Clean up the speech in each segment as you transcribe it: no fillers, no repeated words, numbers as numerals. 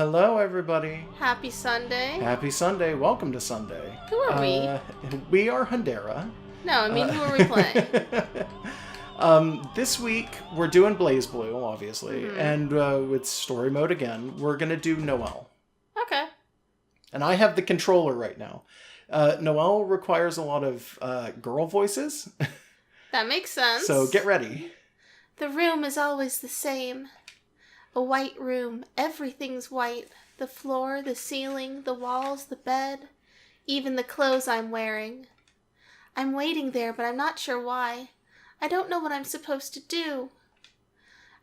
hello, everybody. Happy Sunday. Happy Sunday. Welcome to Sunday. Who are we? We are Hundera. No, I mean, who are we playing? This week, we're doing BlazBlue, obviously, and with story mode again, we're going to do Noel. Okay. And I have the controller right now. Noel requires a lot of girl voices. That makes sense. So get ready. The room is always the same. A white room. Everything's white. The floor, the ceiling, the walls, the bed. Even the clothes I'm wearing. I'm waiting there, but I'm not sure why. I don't know what I'm supposed to do.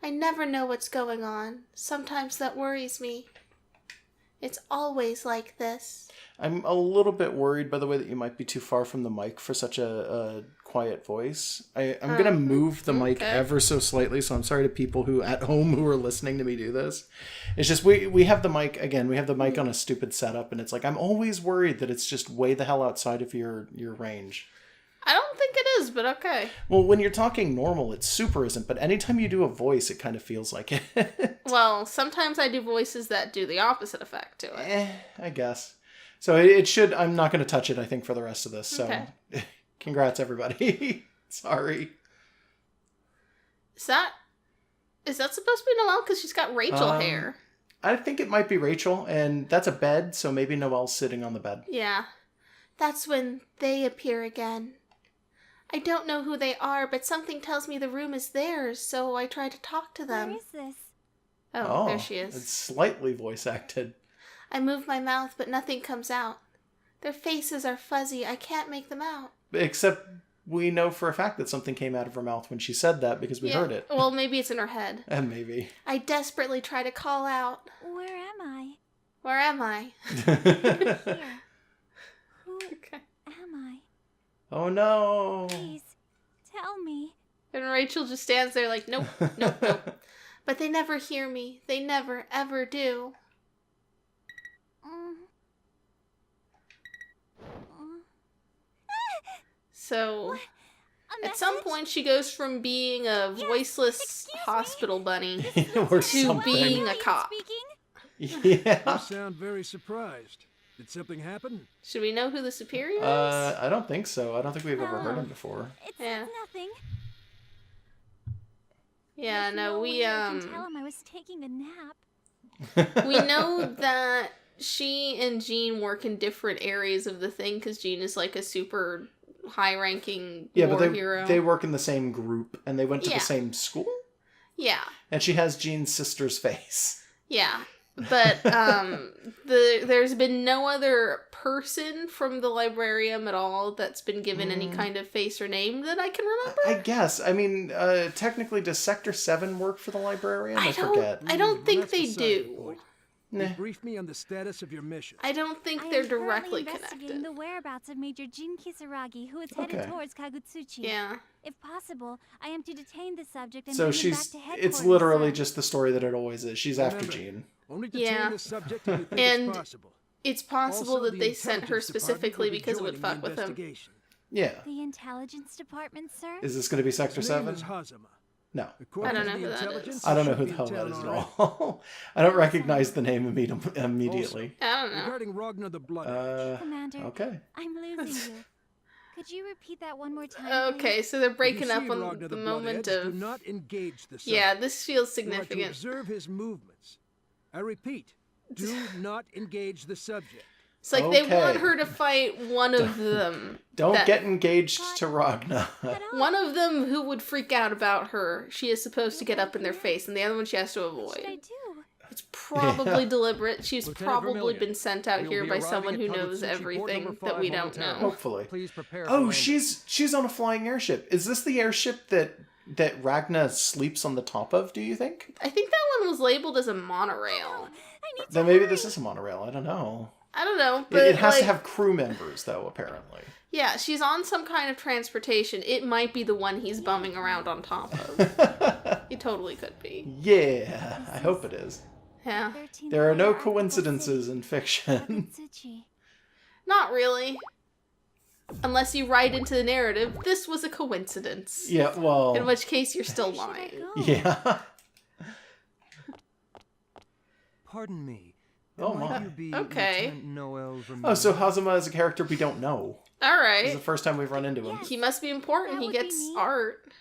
I never know what's going on. Sometimes that worries me. It's always like this. I'm a little bit worried, by the way, that you might be too far from the mic for such a quiet voice. I'm going to move the mic ever so slightly, so I'm sorry to people who at home who are listening to me do this. It's just we have the mic, again, we have the mic on a stupid setup, and it's like, I'm always worried that it's just way the hell outside of your range. I don't think it is, but okay. Well, when you're talking normal, it super isn't, but anytime you do a voice, it kind of feels like it. Well, sometimes I do voices that do the opposite effect to it. I guess. So it should, I'm not going to touch it, I think, for the rest of this. So, congrats, everybody. Sorry. Is that supposed to be Noelle? Because she's got Rachel hair. I think it might be Rachel, and that's a bed, so maybe Noelle's sitting on the bed. Yeah. That's when they appear again. I don't know who they are, but something tells me the room is theirs, so I try to talk to them. Where is this? Oh, there she is. It's slightly voice acted. I move my mouth, but nothing comes out. Their faces are fuzzy. I can't make them out. Except we know for a fact that something came out of her mouth when she said that because we heard it. Well, maybe it's in her head. Maybe. I desperately try to call out. Where am I? Where am I? Here. Who am I? Oh no. Please, tell me. And Rachel just stands there like, nope, nope, nope. But they never hear me. They never, ever do. So, at some point, she goes from being a voiceless hospital bunny to being a cop. Yeah. You sound very surprised. Did something happen? Should we know who the superior is? I don't think so. I don't think we've ever heard him before. It's nothing. Yeah, no, we I can tell him I was taking a nap. we know that she and Jean work in different areas of the thing because Jean is like a super high-ranking war hero. They work in the same group and they went to the same school. Yeah, and she has Jean's sister's face. Yeah, but there's been no other person from the librarium at all that's been given any kind of face or name that I can remember. I guess. I mean, technically, does Sector 7 work for the librarian? I forget. I don't think they do. Nah. Brief me on the status of your mission. I don't think they're directly investigating connected. the whereabouts of Major Jin Kisaragi, who is headed towards Kagutsuchi. Yeah. If possible, I am to detain the subject and so bring him back to headquarters. It's literally just the story that it always is. She's after Jean. Only detain the subject if you think and it's possible. It's possible Also, that they sent her specifically because it would fuck with him. Yeah. The intelligence department, sir? Is this going to be Sector 7? No. I don't know who that is. I don't know who the hell that is at all. I don't recognize the name immediately. I don't know. Regarding Ragnar the Blood Commander, okay. I'm losing you. Could you repeat that one more time? Okay, so they're breaking up on the moment of... Do not engage the yeah, this feels significant. You are to observe his movements. I repeat, do not engage the subject. It's like they want her to fight one of them. Don't get engaged to Ragnar. One of them who would freak out about her, she is supposed to get up in their face, and the other one she has to avoid. What should I do? It's probably deliberate. She's probably been sent out here by someone who knows everything that we don't know. Hopefully. Please prepare oh, she's on a flying airship. Is this the airship that Ragnar sleeps on the top of, do you think? I think that one was labeled as a monorail. Then maybe this is a monorail. I don't know. I don't know, but it has to have crew members, though, apparently. Yeah, she's on some kind of transportation. It might be the one he's bumming around on top of. It totally could be. Yeah, I hope it is. Yeah. There are no coincidences in fiction. Not really. Unless you write into the narrative, this was a coincidence. Yeah, well... in which case, you're still lying. Yeah. Pardon me. Oh Might my. you be Okay. Lieutenant Noel Vermillion? Oh, so Hazama is a character we don't know. All This is right. the first time we've run into him. He must be important. That He would be gets me. art.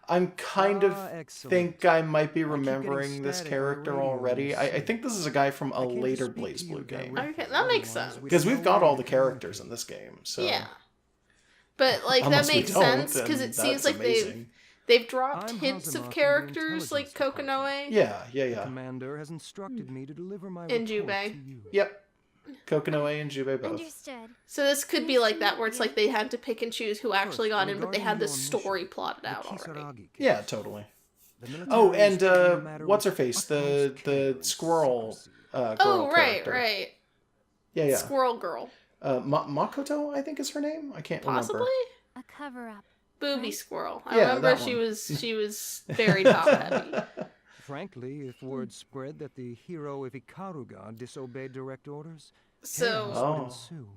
I'm kind of excellent. think I might be keep getting remembering this static on the character radio, already. you I see. think this is a guy from a I came to later speak to you BlazBlue game. directly, Okay, that makes otherwise sense. we'd Because have we've no got way all to the characters communicate. in this game, so... Yeah. But, like, that Unless we makes don't, sense, because then it seems that's like amazing. they've dropped I'm hints Hazama of from the characters like intelligence department. Kokonoe Yeah. The commander has instructed me to deliver my And report Jubei. to you. Yep. Kokonoe and Jubei both. Understood. So this could be like that, where it's like they had to pick and choose who actually got in, but they had regarding this your story mission, plotted the out already. Kisaragi case. Yeah, totally. The military Oh, is and treating the matter what's her with face? The utmost care and squirrel secrecy. girl Oh, right, character. right. Yeah. Squirrel Girl. Makoto, I think is her name. I can't Possibly? remember. A cover-up. Booby Squirrel. I Yeah, remember that she one. was very top heavy. Frankly, if word spread that the hero of Ikaruga disobeyed direct orders, So chaos Oh. would ensue.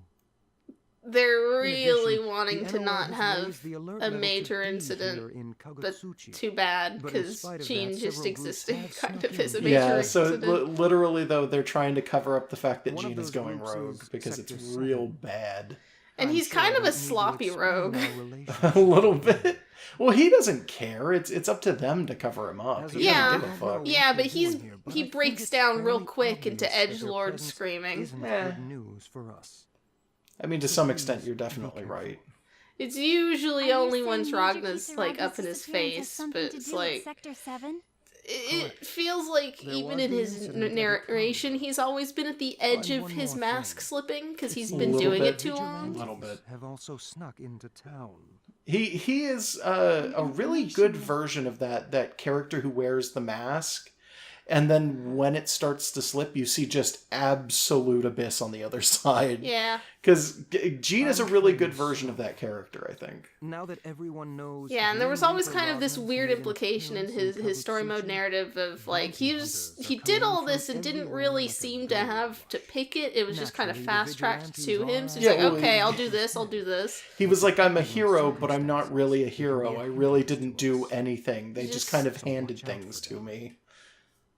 they're In really addition, wanting the to NOL not has have raised the alert a level to major D incident, here in but Kagutsuchi. too bad, But in because spite of Jean that, just several groups existing have kind snuck of is a in. major Yeah, so incident. literally though, they're trying to cover up the fact that One of Gene is those going groups rogue is because it's Sector real 7. bad. And I'm he's sure kind I of a don't need to sloppy explain rogue. our A relationship. little bit. Well, he doesn't care. It's up to them to cover him up. As He Yeah. doesn't give a fuck. Yeah, but We're doing here, but he I think breaks it's down real fairly quick into obvious that their edgelord presence screaming. Isn't Eh. good news for us. I mean, to So some please, extent, you're be definitely careful. right. It's usually Are you only saying once Major Ragna's like Kisaragi's up in his disappearance has face, something but to it's do with like Sector 7? it feels like There even was in the his incident at the narration, college. he's always been at the edge And of one his more mask thing. slipping because he's A been little doing bit. it too long. A little bit. Have also snuck into town. He is a really good version of that character who wears the mask, and then when it starts to slip, you see just absolute abyss on the other side. Yeah, Because Gene is a I'm really afraid good so. version of that character, I think. Now that everyone knows. yeah, and there was always kind of this Ragna's weird made an implication in appearance his story mode Kagutsuchi, narrative of like he hunters did are all coming this from and didn't everywhere really like a seem to bird. have to pick it. It was just kind of Naturally, the fast tracked to vigilantes him. So he's are- like, Yeah, well, okay, he- I'll do this, I'll do this. He was like, I'm a hero, but I'm not really a hero. I really didn't do anything. They just kind of handed things to me.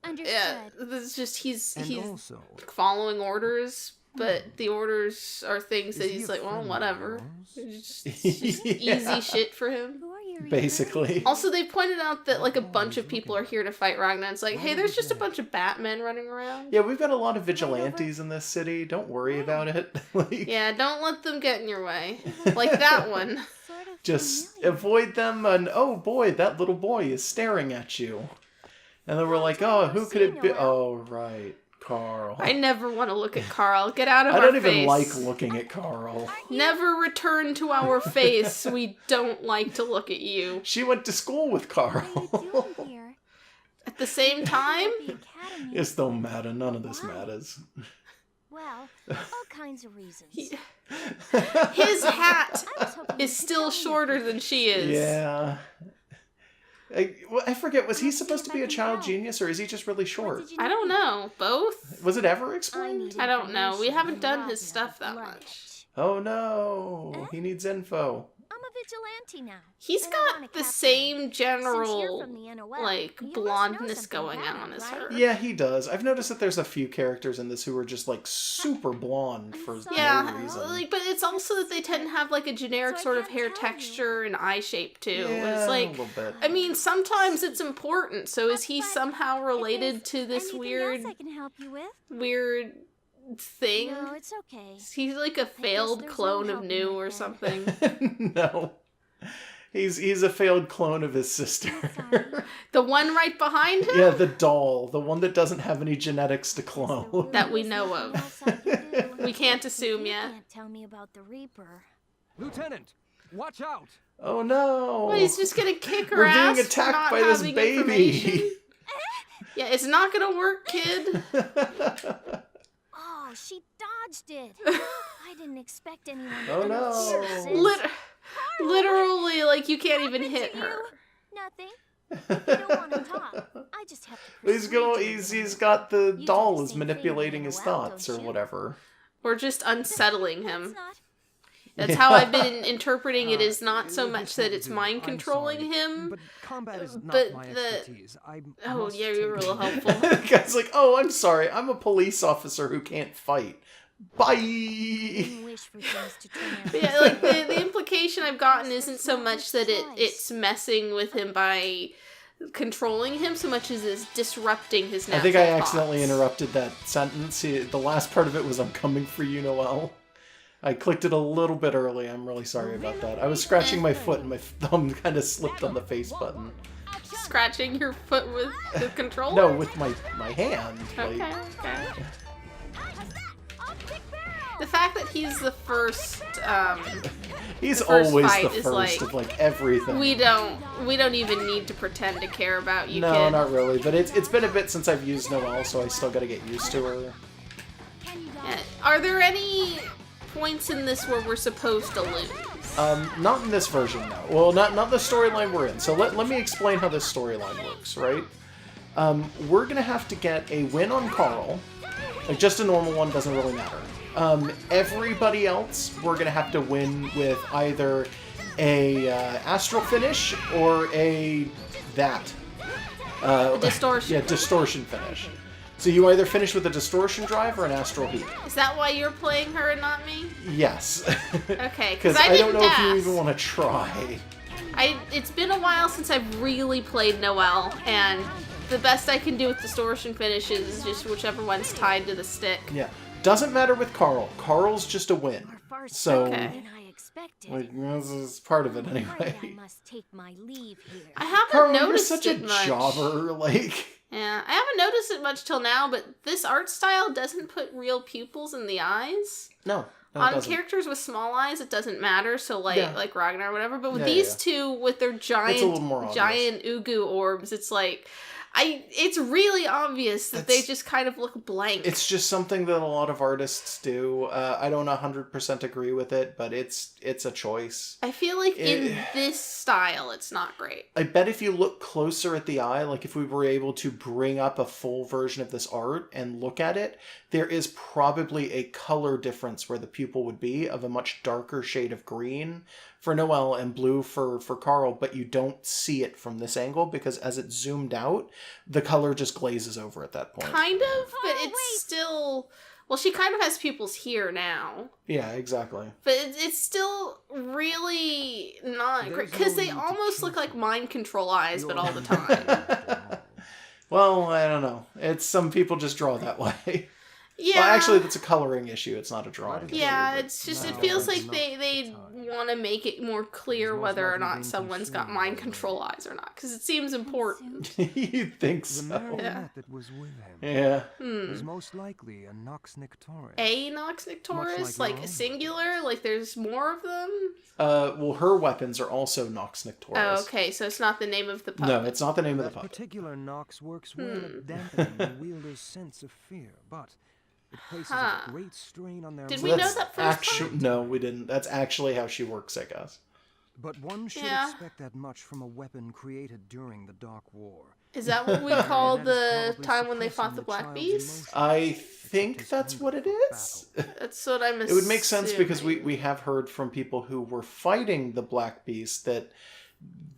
Understood. Yeah, it's just he's And also, following orders, but the orders are things that is he he's a like, well, friend of whatever. yours? It's just Yeah. easy shit for him. Who are you referring Basically. Also, they pointed out that like a bunch of people are here to fight Ragnar. It's like, hey, there's just a bunch of Batmen running around. Yeah, we've got a lot of vigilantes in this city. Don't worry about it. Like, Yeah, don't let them get in your way. Like that one. Sort of just familiar. avoid them, and oh boy, that little boy is staring at you. And then we're like, oh, who could it be? Oh, right, Carl. I never want to look at Carl. Get out of I our don't even face. like looking at Carl. Never return to our face. We don't like to look at you. She went to school with What are you Carl. doing here? At the same time, The academy. It don't matter. None of this Why? matters. Well, all kinds of reasons. his hat I was hoping you is could still tell me. shorter than she is. Yeah. I forget, was he Let's see supposed if to be I a can child help. genius, or is he just really What short? did you I don't need? know. Both? Was it ever I explained? need I don't know. We information haven't from done his Ragnar stuff the that Blood much. Witch. Oh no, he needs info. I'm a vigilante now. He's and I want a got the captain. same Since you're general, from the NOL, like, you must know blondness something going about on it, as right? her. Yeah, he does. I've noticed that there's a few characters in this who are just like super blonde for sorry. no Yeah, reason. like, but it's also that they tend to have like a generic So I sort of can't hair tell you. texture and eye shape too. Yeah, It's a like, little bit. I mean, sometimes it's important. So is he But somehow If related there's to this anything weird, else I can help you with? weird thing? No, it's okay. He's like a failed there's no clone of helping New it or then. No. something. He's a failed clone of his sister. Sorry. The one right behind him Yeah, the doll. The one that doesn't have any genetics to Is there clone. really that we nothing know of. else I can do? We can't assume You yet. can't tell me about the Reaper. Lieutenant, watch out! Oh no. Well, he's just gonna kick her We're ass being for attacked not by this having baby. information. Yeah, it's not gonna work, kid. Oh, she dodged it. I didn't expect anyone to Oh, interfere, no. sis. Literally, like, you can't even Happened to hit her. you? Nothing. You don't want to talk. I just have to. he's persuade you. he's got the do doll the is same thing manipulating when his you're out, thoughts don't or you? whatever. Or just unsettling That's him. not. That's how I've been interpreting it. Is not so much that it's mind controlling him, But combat is not but my the expertise. oh yeah, you're real helpful. The guy's like, oh, I'm sorry. I'm a police officer who can't fight. Bye! Wish for things to turn out. But yeah, like the implication I've gotten isn't so much that it's messing with him by controlling him so much as it's disrupting his natural I think I thoughts. accidentally interrupted that sentence. The last part of it was, I'm coming for you, Noel. I clicked it a little bit early. I'm really sorry about that. I was scratching my foot and my thumb kind of slipped on the face button. Scratching your foot with the controller? No, with my hand. Okay, Like, okay. The fact that he's the first, he's the first always fight the is first of like everything. we don't even need to pretend to care about you, No, kid. not really. But it's been a bit since I've used Noelle, so I still got to get used to her. Are there any points in this where we're supposed to lose? Not in this version, no. Well, not the storyline we're in. So let me explain how this storyline works, right? We're gonna have to get a win on Carl. Like, just a normal one, doesn't really matter. Everybody else, we're gonna have to win with either a astral finish or a Distortion. Yeah, distortion finish. So you either finish with a distortion drive or an astral heat. Is that why you're playing her and not me? Yes. Okay, Because because I I don't didn't know ask. if you even want to try. It's been a while since I've really played Noelle, and the best I can do with distortion finishes is just whichever one's tied to the stick. Yeah. Doesn't matter with Carl. Carl's just a win. So, Okay. I expected. like, this is part of it Afraid I anyway. must take my leave here. I haven't Carl, you're noticed such a it much. jobber, like... Yeah, I haven't noticed it much till now, but this art style doesn't put real pupils in the eyes. No, it On doesn't. characters with small eyes, it doesn't matter. So like Yeah. like Ragnar or whatever. But with Yeah, these yeah. two, with their It's a little more obvious. giant ugu orbs, it's like it's really obvious that they It's- just kind of look blank. It's just something that a lot of artists do. I don't 100% agree with it, but it's a choice. I feel like in It- this style, it's not great. I bet if you look closer at the eye, like if we were able to bring up a full version of this art and look at it, there is probably a color difference where the pupil would be of a much darker shade of green for Noelle and blue for Carl, but you don't see it from this angle because as it's zoomed out, the color just glazes over at that point. Kind of, but Oh, it's wait. still... Well, she kind of has pupils here now. Yeah, exactly. But it's still really not There's great. Because no they need to almost look choose like them. mind control eyes, but You're all the not time. after Well, I don't know. It's some people just draw that way. Yeah. Well, actually, that's a coloring issue. It's not a drawing issue. Yeah, but- it's just, no. it feels like Not they the time. want to make it more clear There's most whether or likely not been someone's got consumed mind by control eyes or not. Because it seems important. You think The so? marionette that was with him Yeah. was most likely a Nox Nictoris. A Nox Much Nictoris? like Like your own. singular? Like there's more of them? Well, her weapons are also Nox Nictoris. Oh, okay, so it's not the name of the puppet. No, it's not the name of the That puppet. particular Nox works well at dampening the wielder's sense of fear, but it places Huh. a great strain on their Did So we know that's that first actu- time? No, we didn't. That's actually how she works, I guess. But one should Yeah. expect that much from a weapon created during the Dark War. Is that what we call the time when they fought the Black Beast? I think that's what it is. That's what I'm assuming. It would make sense because we have heard from people who were fighting the Black Beast that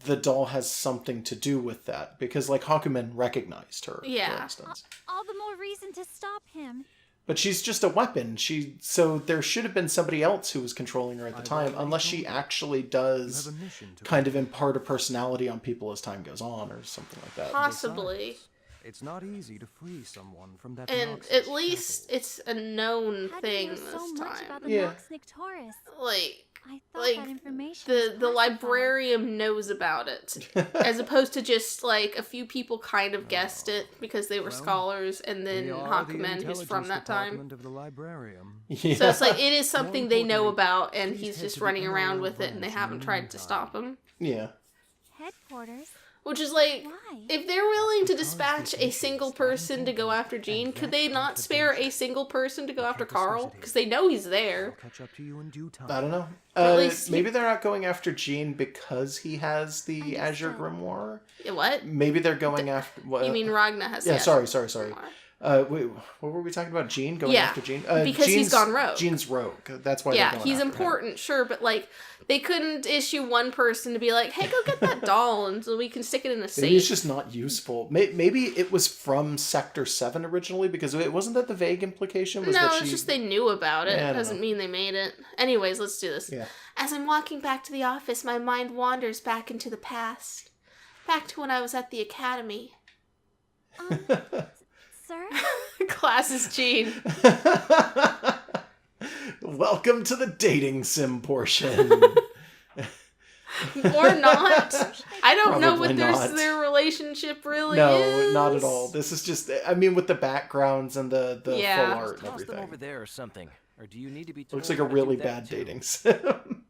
the doll has something to do with that. Because, like, haku-men recognized her, Yeah. for instance. All the more reason to stop him. But she's just a weapon. So there should have been somebody else who was controlling her at the time, unless she actually does You have a mission to kind of impart a personality on people as time goes on, or something like that. Possibly. Besides, it's not easy to free someone from that And Nox's at least shackles. it's a known How do you thing know this so much time. about the Yeah. Nox Nictoris? Like, I thought like that information was the classified. librarian knows about it, as opposed to just like a few people kind of guessed it because they were Well, scholars, and then We are the haku-men who's from intelligence that time. department of the librarium. Yeah. So it's like it is something they know importantly, about, and please he's head just to the running around NRO with it, and they branch in haven't the tried to stop him. Yeah. Headquarters? Which is like, Why? if they're willing to Because dispatch this a is single time person to go after and Jean, could that they not spare a adventure. single person to go We after can't discuss Carl? it Because here. they know he's I'll there. catch up to you in due time. I don't know. At least Maybe they're not going after Jean because he has the Azure Understood. Grimoire. What? Maybe they're going after... Well, You mean Ragna has Yeah, the sorry. Grimoire. Wait, what were we talking about? Jean going after Jean? Because he's gone rogue. Jean's rogue. That's why. Yeah, he's important, sure, but like they couldn't issue one person to be like, "Hey, go get that doll, and so we can stick it in a safe." Maybe it's just not useful. Maybe it was from Sector 7 originally, because it wasn't that the vague implication was that she... it's just they knew about it. Yeah, Doesn't mean they made it. Anyways, let's do this. Yeah. As I'm walking back to the office, my mind wanders back into the past, back to when I was at the academy. Sir? Class is Jean. Welcome to the dating sim portion. Or not. I don't know what not. their relationship really No, is. not at all. This is just, I mean, with the backgrounds and the full art and everything. Them over there or something. Or do you need to be told Looks like a how to really do that bad too? dating sim.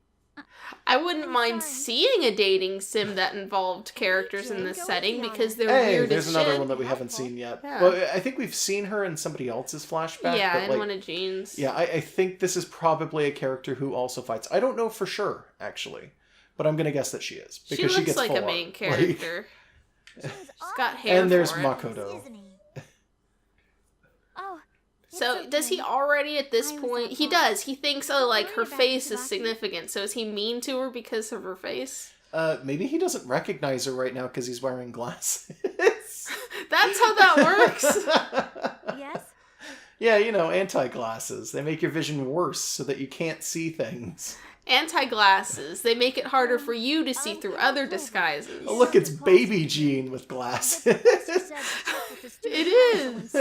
I wouldn't mind seeing a dating sim that involved characters in this setting because they're weird there's as another shit. one that we haven't seen yet. Yeah. Well, I think we've seen her in somebody else's flashback. Yeah, but in like, one of Jean's. Yeah, I think this is probably a character who also fights. I don't know for sure, actually. But I'm going to guess that she is. Because she looks gets like full a main art. character. She's got hair And there's for it. Makoto. Oh. So, does he already at this point... He does. He thinks, her face is significant. So is he mean to her because of her face? Maybe he doesn't recognize her right now because he's wearing glasses. That's how that works. Yes? Yeah, anti-glasses. They make your vision worse so that you can't see things. Anti-glasses. They make it harder for you to see through other disguises. Oh, look, it's baby Jean with glasses. It is.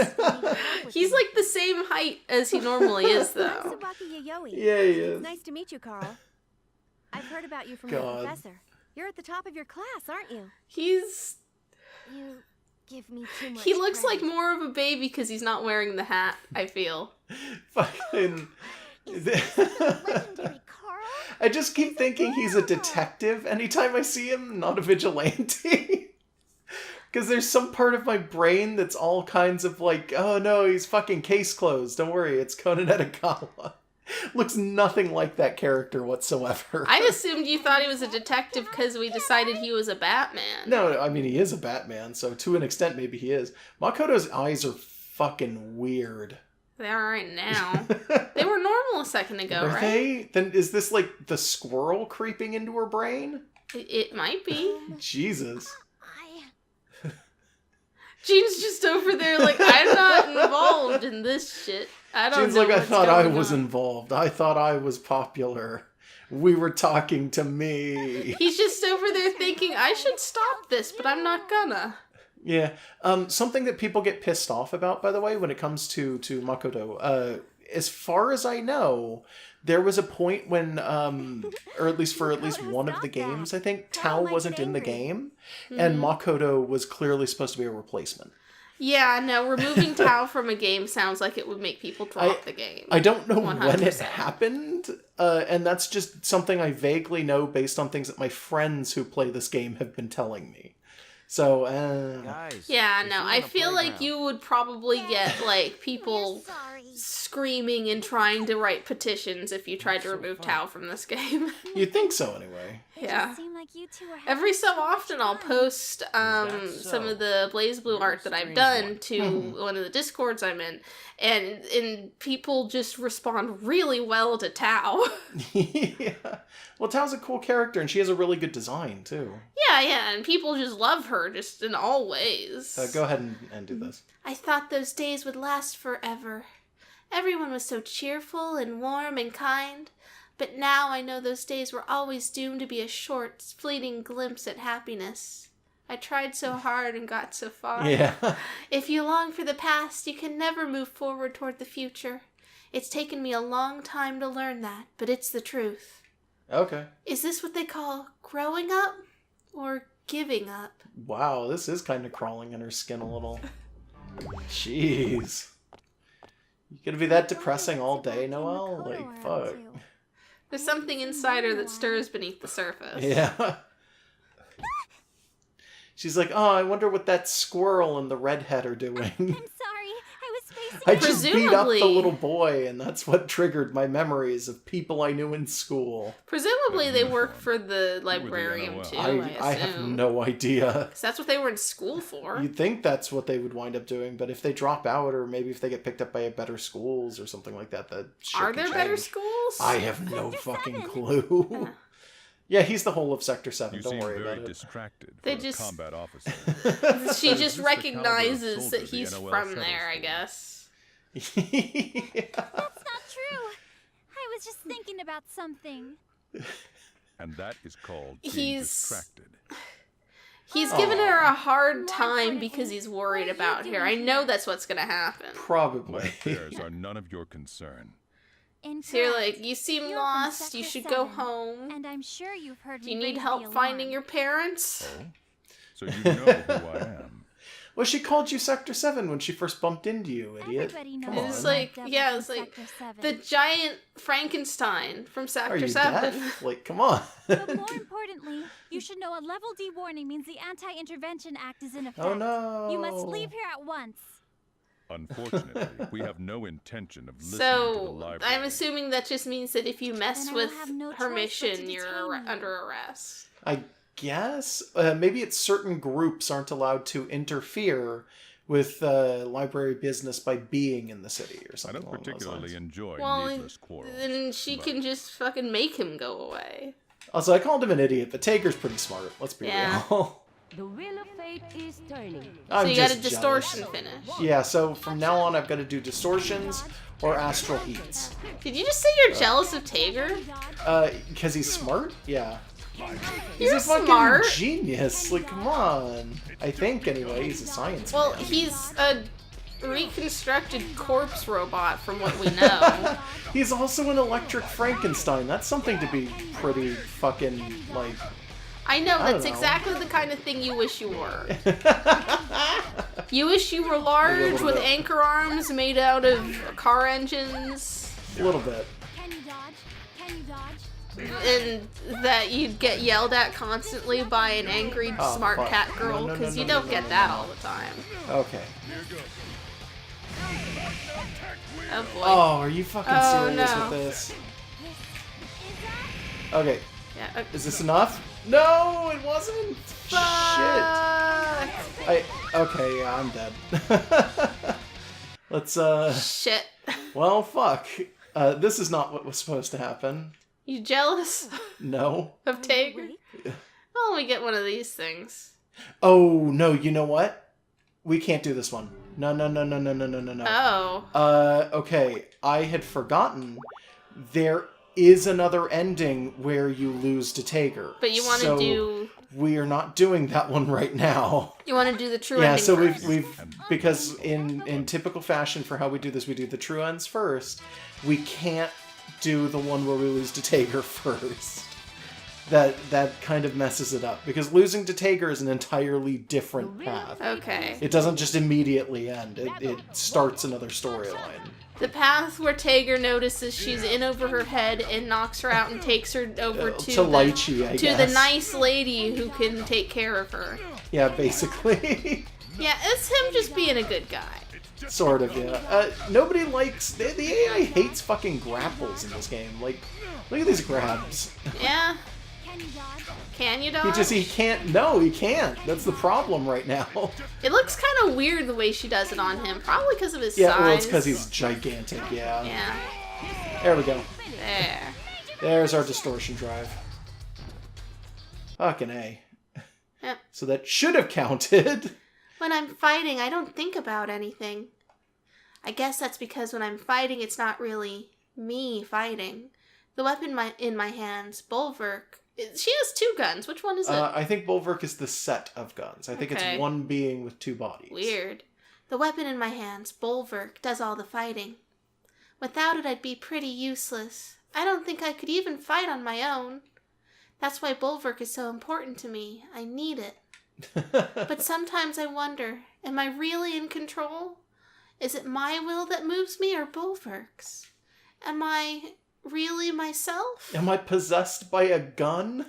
He's like the same height as he normally is, though. Yeah, he is. Nice to meet you, Carl. I've heard about you from God. your professor. You're at the top of your class, aren't you? He's... You give me too much He looks credit. like more of a baby because he's not wearing the hat, I feel. Fucking... Legendary Carl? I just keep thinking he's a detective anytime I see him, not a vigilante. Because there's some part of my brain that's all kinds of like, oh no, he's fucking case closed. Don't worry, it's Conan Edogawa. Looks nothing like that character whatsoever. I assumed you thought he was a detective because we decided he was a Batman. No, I mean, he is a Batman, so to an extent, maybe he is. Makoto's eyes are fucking weird. They are right now. They were normal a second ago, Are right? they? Then is this like the squirrel creeping into her brain? It might be. Jesus. Jean's just over there like, I'm not involved in this shit. I don't Jean's know like, I what's thought I going was on." involved. I thought I was popular. We were talking to me. He's just over there thinking, I should stop this, but I'm not gonna. Yeah. Something that people get pissed off about, by the way, when it comes to Makoto, as far as I know, there was a point when, or at least for at least one of the games, I think, Tao wasn't in the game, and Makoto was clearly supposed to be a replacement. Yeah, no, removing Tao from a game sounds like it would make people drop the game. I don't know when it 100%. happened, and that's just something I vaguely know based on things that my friends who play this game have been telling me. So, Guys, yeah, you're no, still I on the feel like playground. you would probably get, like, people screaming and trying to write petitions if you tried to remove Tao from this game. you'd think so anyway. Yeah. Seemed like you two were Every so often I'll post so? some of the BlazBlue art that I've done to one of the Discords I'm in, and people just respond really well to Tao. Yeah. Well, Tao's a cool character, and she has a really good design, too. Yeah, and people just love her, just in all ways. Go ahead and do this. I thought those days would last forever. Everyone was so cheerful and warm and kind, but now I know those days were always doomed to be a short, fleeting glimpse at happiness. I tried so hard and got so far. Yeah. If you long for the past, you can never move forward toward the future. It's taken me a long time to learn that, but it's the truth. Okay. Is this what they call growing up or giving up? Wow, this is kind of crawling in her skin a little. Jeez. You gonna be that depressing all day, Noel? Like, fuck. There's something inside her that stirs beneath the surface. Yeah. She's like, oh, I wonder what that squirrel and the redhead are doing. I'm sorry. I was I just beat up the Presumably- little boy, and that's what triggered my memories of people I knew in school. Presumably they work for the librarian NOL. too, I have assume. no idea. 'Cause that's what they were in school for. You'd think that's what they would wind up doing, but if they drop out, or maybe if they get picked up by better schools or something like that, that shit Are can there better change. schools? I have no Sector fucking 7. clue. Yeah, he's the whole of Sector 7. You Don't seem worry very about it. distracted They for a just- combat officer. She just Is this the caliber of recognizes soldier that the he's NOL from settles there, I for? guess. That's not true. I was just thinking about something. And that is called being He's- distracted. He's giving her a hard More time importantly, because he's what worried are you about her. doing I know here? that's what's gonna happen. My Probably. affairs are none of your concern. So you're Incorrect. like, you seem You're from lost, you Sector should go 7, home. And I'm sure you've heard Do me you need raise help the finding alarm. your parents? Oh? So you know who I am. Well, she called you Sector 7 when she first bumped into you, idiot. Everybody knows Come It's on. like, Devil yeah, from it's like Sector 7. the giant Frankenstein from Are Sector you 7. deaf? Like, come on. But more importantly, you should know a level D warning means the Anti-Intervention Act is in effect. Oh no. You must leave here at once. Unfortunately, we have no intention of listening to the So, library. I'm assuming that just means that if you mess Then I will with have no her choice but mission, to you're detain you. under arrest. I guess. Maybe it's certain groups aren't allowed to interfere with library business by being in the city or I something don't along those particularly lines. enjoy Well, needless quarrels. then she but can just fucking make him go away. Also, I called him an idiot, but Tager's pretty smart. Let's be Yeah. real. The wheel of fate is turning. I'm So you got a just distortion jealous. finish. Yeah, so from now on, I've got to do distortions or astral heats. Did you just say you're jealous of Tager? Because he's smart? Yeah. You're He's a fucking smart. genius. Like, come on. I think, anyway. He's a science Well, man. he's a reconstructed corpse robot from what we know. He's also an electric Frankenstein. That's something to be pretty fucking, like... I know, I don't that's know. exactly the kind of thing you wish you were. You wish you were large little with bit. anchor arms made out of car engines, A little bit. Can you dodge? Can you dodge? and that you'd get yelled at constantly by an angry Oh, smart fuck. cat No, girl, no, no, because no, you no, don't no, get no, that no. all the time. Okay. Oh boy. Oh, are you fucking Oh, serious no. with this? Is Okay, Yeah. is this enough? No, it wasn't! Shit! Okay, yeah, I'm dead. Let's, Shit. well, fuck. This is not what was supposed to happen. You jealous No. of Tager? Wait. Well, we get one of these things. Oh, no, you know what? We can't do this one. No. Oh. Okay, I had forgotten there is another ending where you lose to Tager. But you want to So do... we are not doing that one right now. You want to do the true Yeah, ending so first. we've because in typical fashion for how we do this, we do the true ends first. We can't do the one where we lose to Tager first. That kind of messes it up because losing to Tager is an entirely different path. Okay. It doesn't just immediately end. It starts another storyline. The path where Tager notices she's in over her head and knocks her out and takes her over to Lychee, I to guess. the nice lady who can take care of her. Yeah, basically. Yeah, it's him just being a good guy. Sort of, yeah. Nobody likes... The AI hates fucking grapples in this game. Like, look at these grabs. Yeah. Can you dodge? Can you, dog? He can't... No, he can't. That's the problem right now. It looks kind of weird the way she does it on him. Probably because of his Yeah, size. well, it's because he's gigantic, yeah. Yeah. There we go. There. There's our distortion drive. Fucking A. Yep. So that should have counted. When I'm fighting, I don't think about anything. I guess that's because when I'm fighting, it's not really me fighting. The weapon in my hands, Bulwark. She has two guns. Which one is it? I think Bulwark is the set of guns. I think Okay. it's one being with two bodies. Weird. The weapon in my hands, Bulwark, does all the fighting. Without it, I'd be pretty useless. I don't think I could even fight on my own. That's why Bulwark is so important to me. I need it. But sometimes I wonder, am I really in control? Is it my will that moves me or Bulwark's? Am I really myself? Am I possessed by a gun?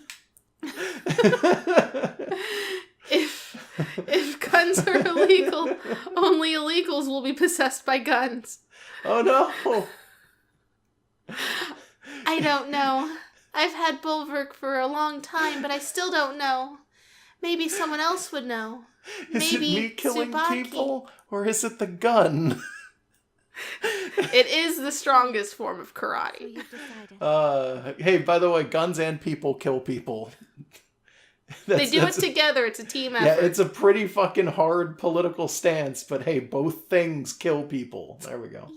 If If guns are illegal, only illegals will be possessed by guns. Oh no! I don't know. I've had Bulwark for a long time, but I still don't know. Maybe someone else would know. Is Maybe it me killing Tsubaki. people, or is it the gun? It is the strongest form of karate. You've decided. Hey, by the way, guns and people kill people. They do it together. It's a team effort. Yeah, it's a pretty fucking hard political stance, but hey, both things kill people. There we go.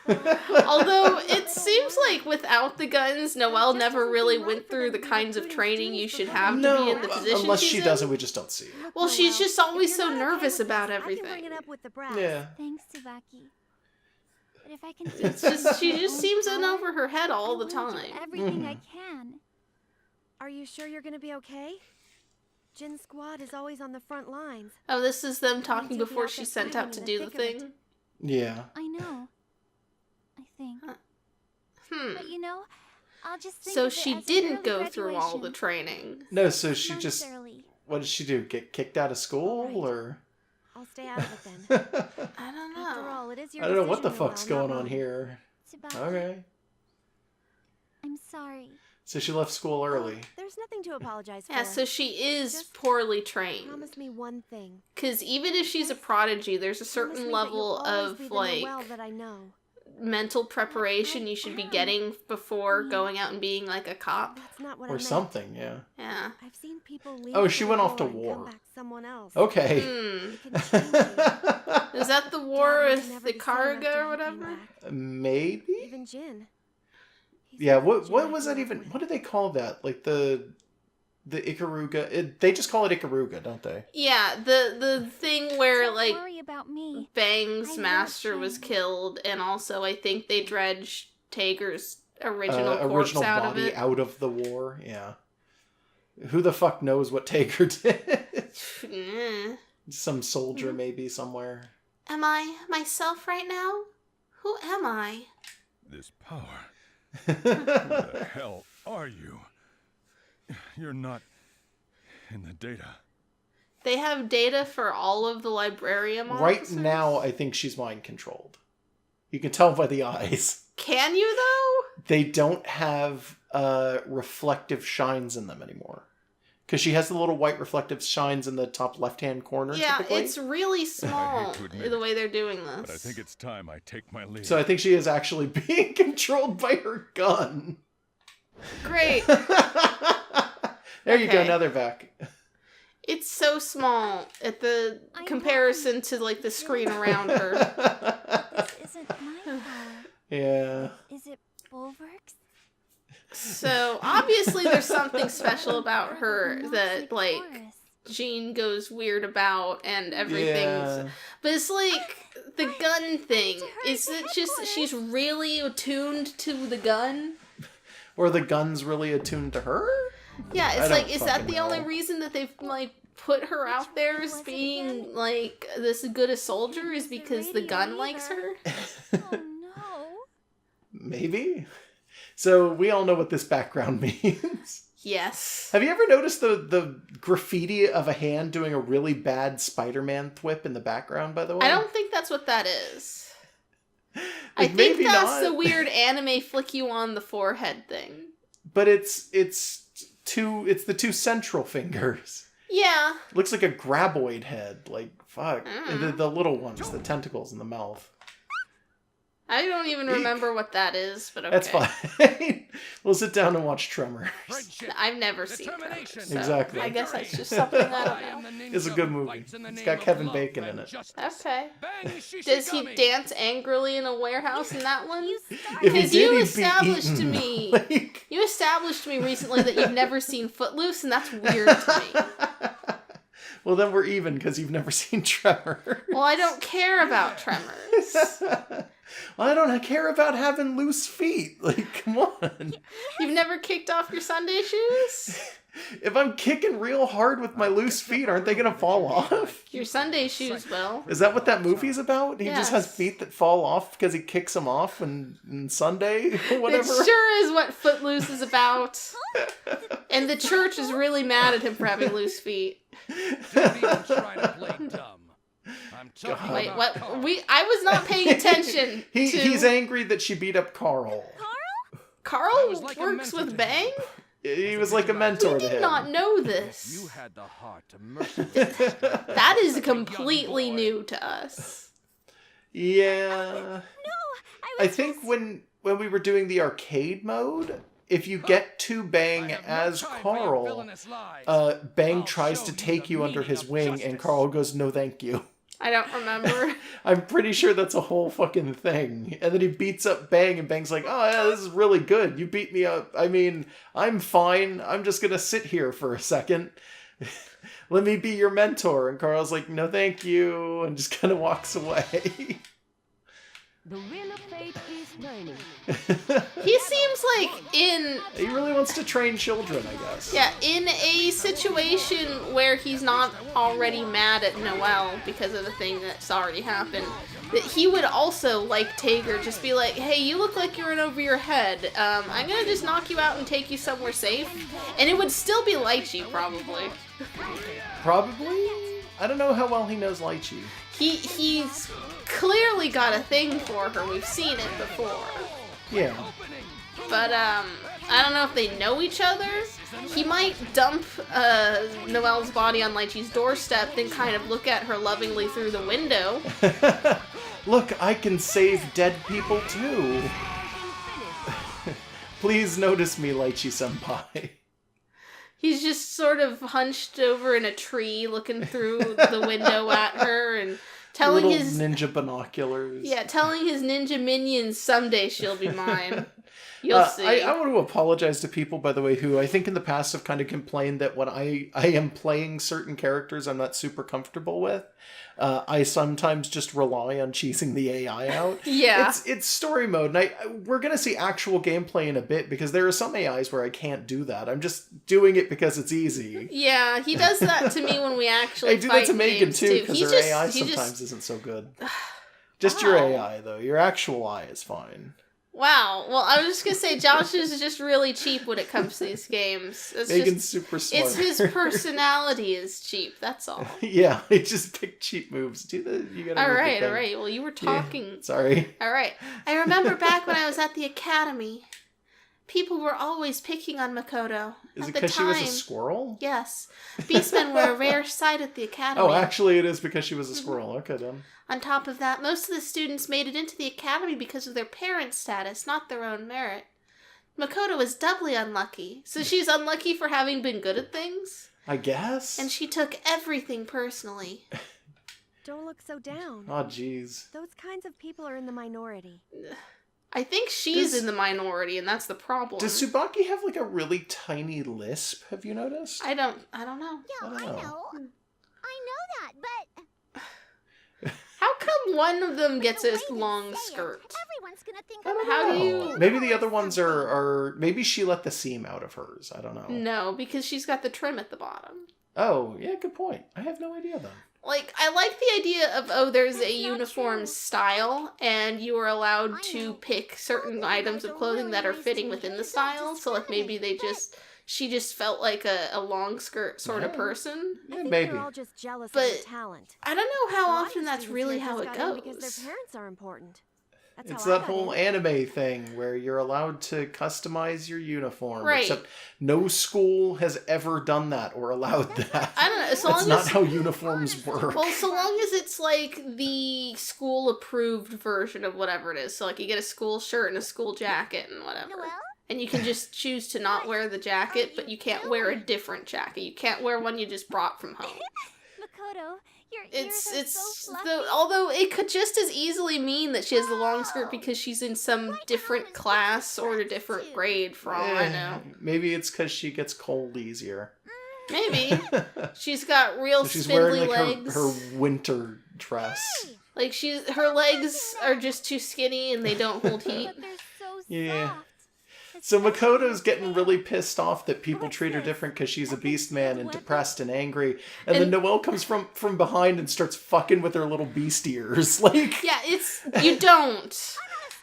Yeah. Although it seems like without the guns, Noelle never really went through the kinds of training you should have to be in the position unless she's she in. does it, we just don't see it. Well, she's just always so nervous about I can bring everything. it up with the brass. Yeah. Thanks, Tsubaki. But if I can It's just she just seems in over her head all the I will do time. everything I can. Are you sure you're gonna be okay? Jin's squad is always on the front lines. Oh, this is them talking taking before out she's the sent out to fighting do in the the thick of thing. Yeah. I know. I think. But you know, I'll just think So of it she as an didn't early go through all the graduation. training. No, so she Months just... early. What did she do? Get kicked out of school, Right. or... I'll stay out of it then. I don't After know. all, it is your I don't know what the decision, fuck's Noelle, going not on mine. here. Tsubaki, Okay. I'm sorry. So she left school early. There's nothing to apologize for. Yeah, so she is Just poorly trained. Promise me one thing. Because even if she's a prodigy, there's a Promise certain me that you'll level always of, be the like, Noelle that I know. mental preparation you should be getting before going out and being, like, a cop. That's not what I Or meant. something, yeah. Yeah. I've seen people leave. Oh, she for went the off to war and come war. back someone else. Okay. Hmm. It can change you. Is that the war Dad was with never the the same Karga after or he came whatever? back. Maybe? Even Jin. He's Yeah, like what Jin was I that grew even? up with. What do they call that? Like the Ikaruga? They just call it Ikaruga, don't they? Yeah, the thing where, Don't like, worry about me. Bang's I won't master was change. killed, and also I think they dredged Tager's original corpse Original out of body it. out of the war, yeah. Who the fuck knows what Taker did? Some soldier maybe somewhere. Am I myself right now? Who am I? This power. Who the hell are you? You're not in the data. They have data for all of the librarian Right officers? now, I think she's mind controlled. You can tell by the eyes. Can you, though? They don't have reflective shines in them anymore. Because she has the little white reflective shines in the top left-hand corner, Yeah, typically. it's really small, to admit the way they're doing this. But I think it's time I take my leave. So I think she is actually being controlled by her gun. Great. There you go, Okay. now they're back. It's so small at the I comparison to, like, the screen around her. This isn't my power. Yeah. Is it Bulwark's? So, obviously there's something special about her Not that, like, Taurus. Jean goes weird about and everything's... Yeah. But it's like, the gun thing. to her Is it just headquarters. she's really attuned to the gun? Or the gun's really attuned to her? Yeah, I it's don't like, is that fucking the only know. reason that they've, like, put her out there one as was it being, again? like, this good a soldier is It wasn't because the radio gun likes either. her? Oh no. Maybe. So we all know what this background means. Yes. Have you ever noticed the graffiti of a hand doing a really bad Spider-Man thwip in the background, by the way? I don't think that's what that is. I Like, think maybe that's not. the weird anime flick you on the forehead thing. But it's the two central fingers. Yeah. Looks like a graboid head. Like, fuck. Mm. The little ones, the tentacles in the mouth. I don't even Eek. remember what that is, but okay. That's fine. We'll sit down and watch Tremors. Friendship. I've never seen that. Determination. So Exactly. I guess that's just something I don't know. It's a good movie. It's got Kevin Bacon in it. Okay. Bang, Does he Shishigami. dance angrily in a warehouse in that one? You If started. he Because did, you he'd be established to eaten. me. Like- You established to me recently that you've never seen Footloose, and that's weird to me. Well, then we're even because you've never seen Tremor. Well, I don't care about Tremors. I don't care about having loose feet. Like, come on. You've never kicked off your Sunday shoes? If I'm kicking real hard with my loose feet, aren't they gonna fall off? Your Sunday shoes will. Is that what that movie's about? He just has Yes. feet that fall off because he kicks them off and Sunday or whatever? It sure is what Footloose is about. And the church is really mad at him for having loose feet. Don't even try to play dumb. I'm talking Wait, about what? Carl. I was not paying attention to... He's angry that she beat up Carl. Carl was like a works mentor with to Bang? He was like a mentor We to did him. not know You this. had the heart to mercilessly That is completely new to us. Yeah. I think when we were doing the arcade mode, if you get to Bang as Carl, Bang tries to take you under his wing, and Carl goes, "No, thank you." I don't remember. I'm pretty sure that's a whole fucking thing. And then he beats up Bang, and Bang's like, "Oh yeah, this is really good. You beat me up. I mean, I'm fine. I'm just gonna sit here for a second. Let me be your mentor." And Carl's like, "No, thank you," and just kind of walks away. The wheel of fate is turning. He seems like He really wants to train children, I guess. in a situation where he's not already mad at Noel because of the thing that's already happened, that he would also, like Tager, just be like, "Hey, you look like you're in over your head. I'm gonna just knock you out and take you somewhere safe." And it would still be Lychee, probably. Probably? I don't know how well he knows Lychee. He's clearly got a thing for her. We've seen it before. Yeah. But, I don't know if they know each other. He might dump Noelle's body on Lychee's doorstep, then kind of look at her lovingly through the window. Look, I can save dead people too. Please notice me, Lychee-senpai. He's just sort of hunched over in a tree, looking through the window at her and telling Little his ninja binoculars. telling his ninja minions, "Someday she'll be mine." You'll see. I want to apologize to people, by the way, who I think in the past have kind of complained that when I am playing certain characters I'm not super comfortable with, I sometimes just rely on cheesing the AI out. Yeah. It's story mode, and we're going to see actual gameplay in a bit, because there are some AIs where I can't do that. I'm just doing it because it's easy. Yeah, he does that to me when we actually I do fight that to Megan games, too, because her AI he sometimes isn't so good. Just your Wow. AI, though. Your actual eye is fine. Wow. Well, I was just gonna say Josh is just really cheap when it comes to these games. It's Megan's just, super smart. it's his personality is cheap. That's all. Yeah, I just pick cheap moves. You gotta All do the right, all thing. right. Well, you were Yeah, talking. sorry. All right. I remember back when I was at the academy, people were always picking on Makoto. Is at it the because she was a time. squirrel? Yes. Beastmen were a rare sight at the academy. Oh, actually, it is because she was a squirrel. Okay, then. On top of that, most of the students made it into the academy because of their parents' status, not their own merit. Makoto was doubly unlucky, so she's unlucky for having been good at things, I guess. and she took everything personally. Don't look so down. Oh, jeez. Those kinds of people are in the minority. I think she's Does- in the minority, and that's the problem. Does Tsubaki have like a really tiny lisp? Have you noticed? I don't know. I don't know. I know that, but How come one of them gets the a way you long say it, skirt? everyone's gonna think I don't I'm How do know. you- Maybe the other ones are maybe she let the seam out of hers. I don't know. No, because she's got the trim at the bottom. Oh, yeah, good point. I have no idea then. Like, I like the idea of, there's a That's not uniform true. style, and you are allowed I to know. pick certain Well, items like of a clothing really that are nice fitting to within me. the Don't style. So, like, maybe they discriminate, she just felt like a long skirt sort of Yeah. person. I Yeah, think maybe. they're all just jealous But- of your talent. I don't know how A lot of often that's students really here how just it got in Because goes. their parents are important. That's It's how I that got whole in. anime thing where you're allowed to customize your uniform. Right. Except no school has ever done that or allowed that. I don't know. So That's long not as how uniforms work. well, so long as it's like the school approved version of whatever it is. So like you get a school shirt and a school jacket and whatever. Noel? And you can just choose to not wear the jacket, but you can't wear a different jacket. You can't wear one you just brought from home. Makoto, your ears are It's so fluffy. although it could just as easily mean that she has the long skirt because she's in some different class or a different grade for all I know. Maybe it's because she gets cold easier. Maybe. She's got real So she's spindly wearing like legs. her winter dress. Like, her legs are just too skinny and they don't hold heat. But they're so Yeah. soft. So Especially Makoto's the getting tail. really pissed off that people What's treat her this? different because she's a A beast big man and weapon? depressed and angry. And then Noel comes from behind and starts fucking with her little beast ears. Like, Yeah, you don't.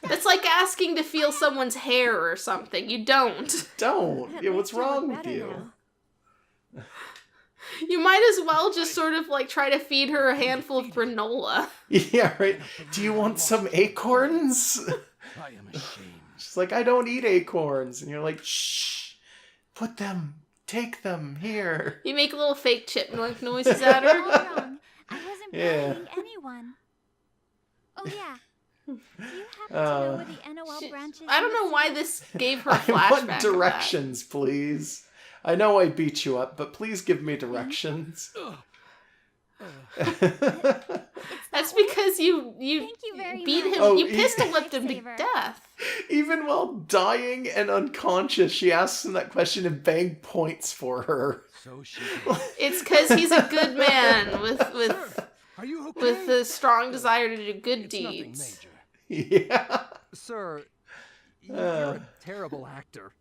That's like asking to feel someone's hair or something. You don't. don't. At Yeah, least what's you look wrong with better you? now. You might as well just sort of like try to feed her a handful of granola. Yeah, right. Do you want some acorns? I am ashamed. She's like, I don't eat acorns. And you're like, shh, take them here. You make little fake chipmunk noises at her. All wrong. I wasn't Yeah. bullying anyone. Oh yeah. Do you happen to know Uh, where the NOL branch is? I don't in know the why city? this gave her a I flashback. want of that. directions, please. I know I beat you up, but please give me directions. That's because you Thank you very beat much. him. Oh, You he- pistol whipped him to Lifesaver. death. Even while dying and unconscious, she asks him that question and Bang points for her. So she. It's because he's a good man with Are you okay? with a strong desire to do good It's nothing deeds. major. Yeah. Sir, you're Uh. a terrible actor.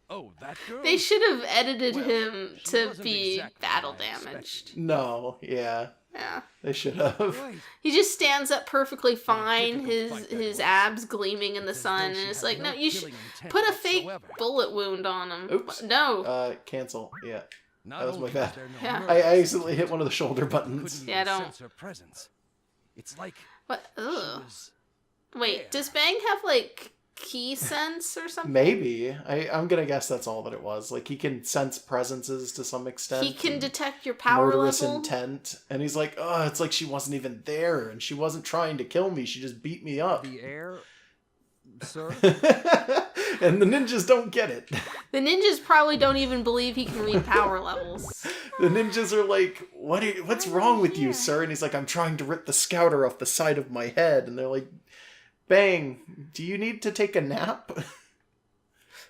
Oh, that girl. They should have edited Well, him she to wasn't be exactly battle what I expected. damaged. No, yeah. Yeah. They should have. Right. He just stands up perfectly fine, difficult his fight that his was. abs gleaming in the It's as though sun, she and it's had like, no no, you should killing intent put a fake whatsoever. bullet wound on him. Oops. No. Cancel. Yeah. Not That was my only bad. there no Yeah. murder, I accidentally hit one of the shoulder buttons. couldn't Yeah, even don't. sense her presence. It's like What? she Ugh. was Wait, does Bang have like key sense or something? Maybe. I'm gonna guess that's all that it was. Like, he can sense presences to some extent. He can and detect your power murderous level. intent. And he's like, oh, it's like she wasn't even there and she wasn't trying to kill me. She just beat me up. The air, sir? And the ninjas don't get it. The ninjas probably don't even believe he can read power levels. The ninjas are like, what's Why wrong are with you, here?" sir? And he's like, I'm trying to rip the scouter off the side of my head. And they're like, Bang, do you need to take a nap?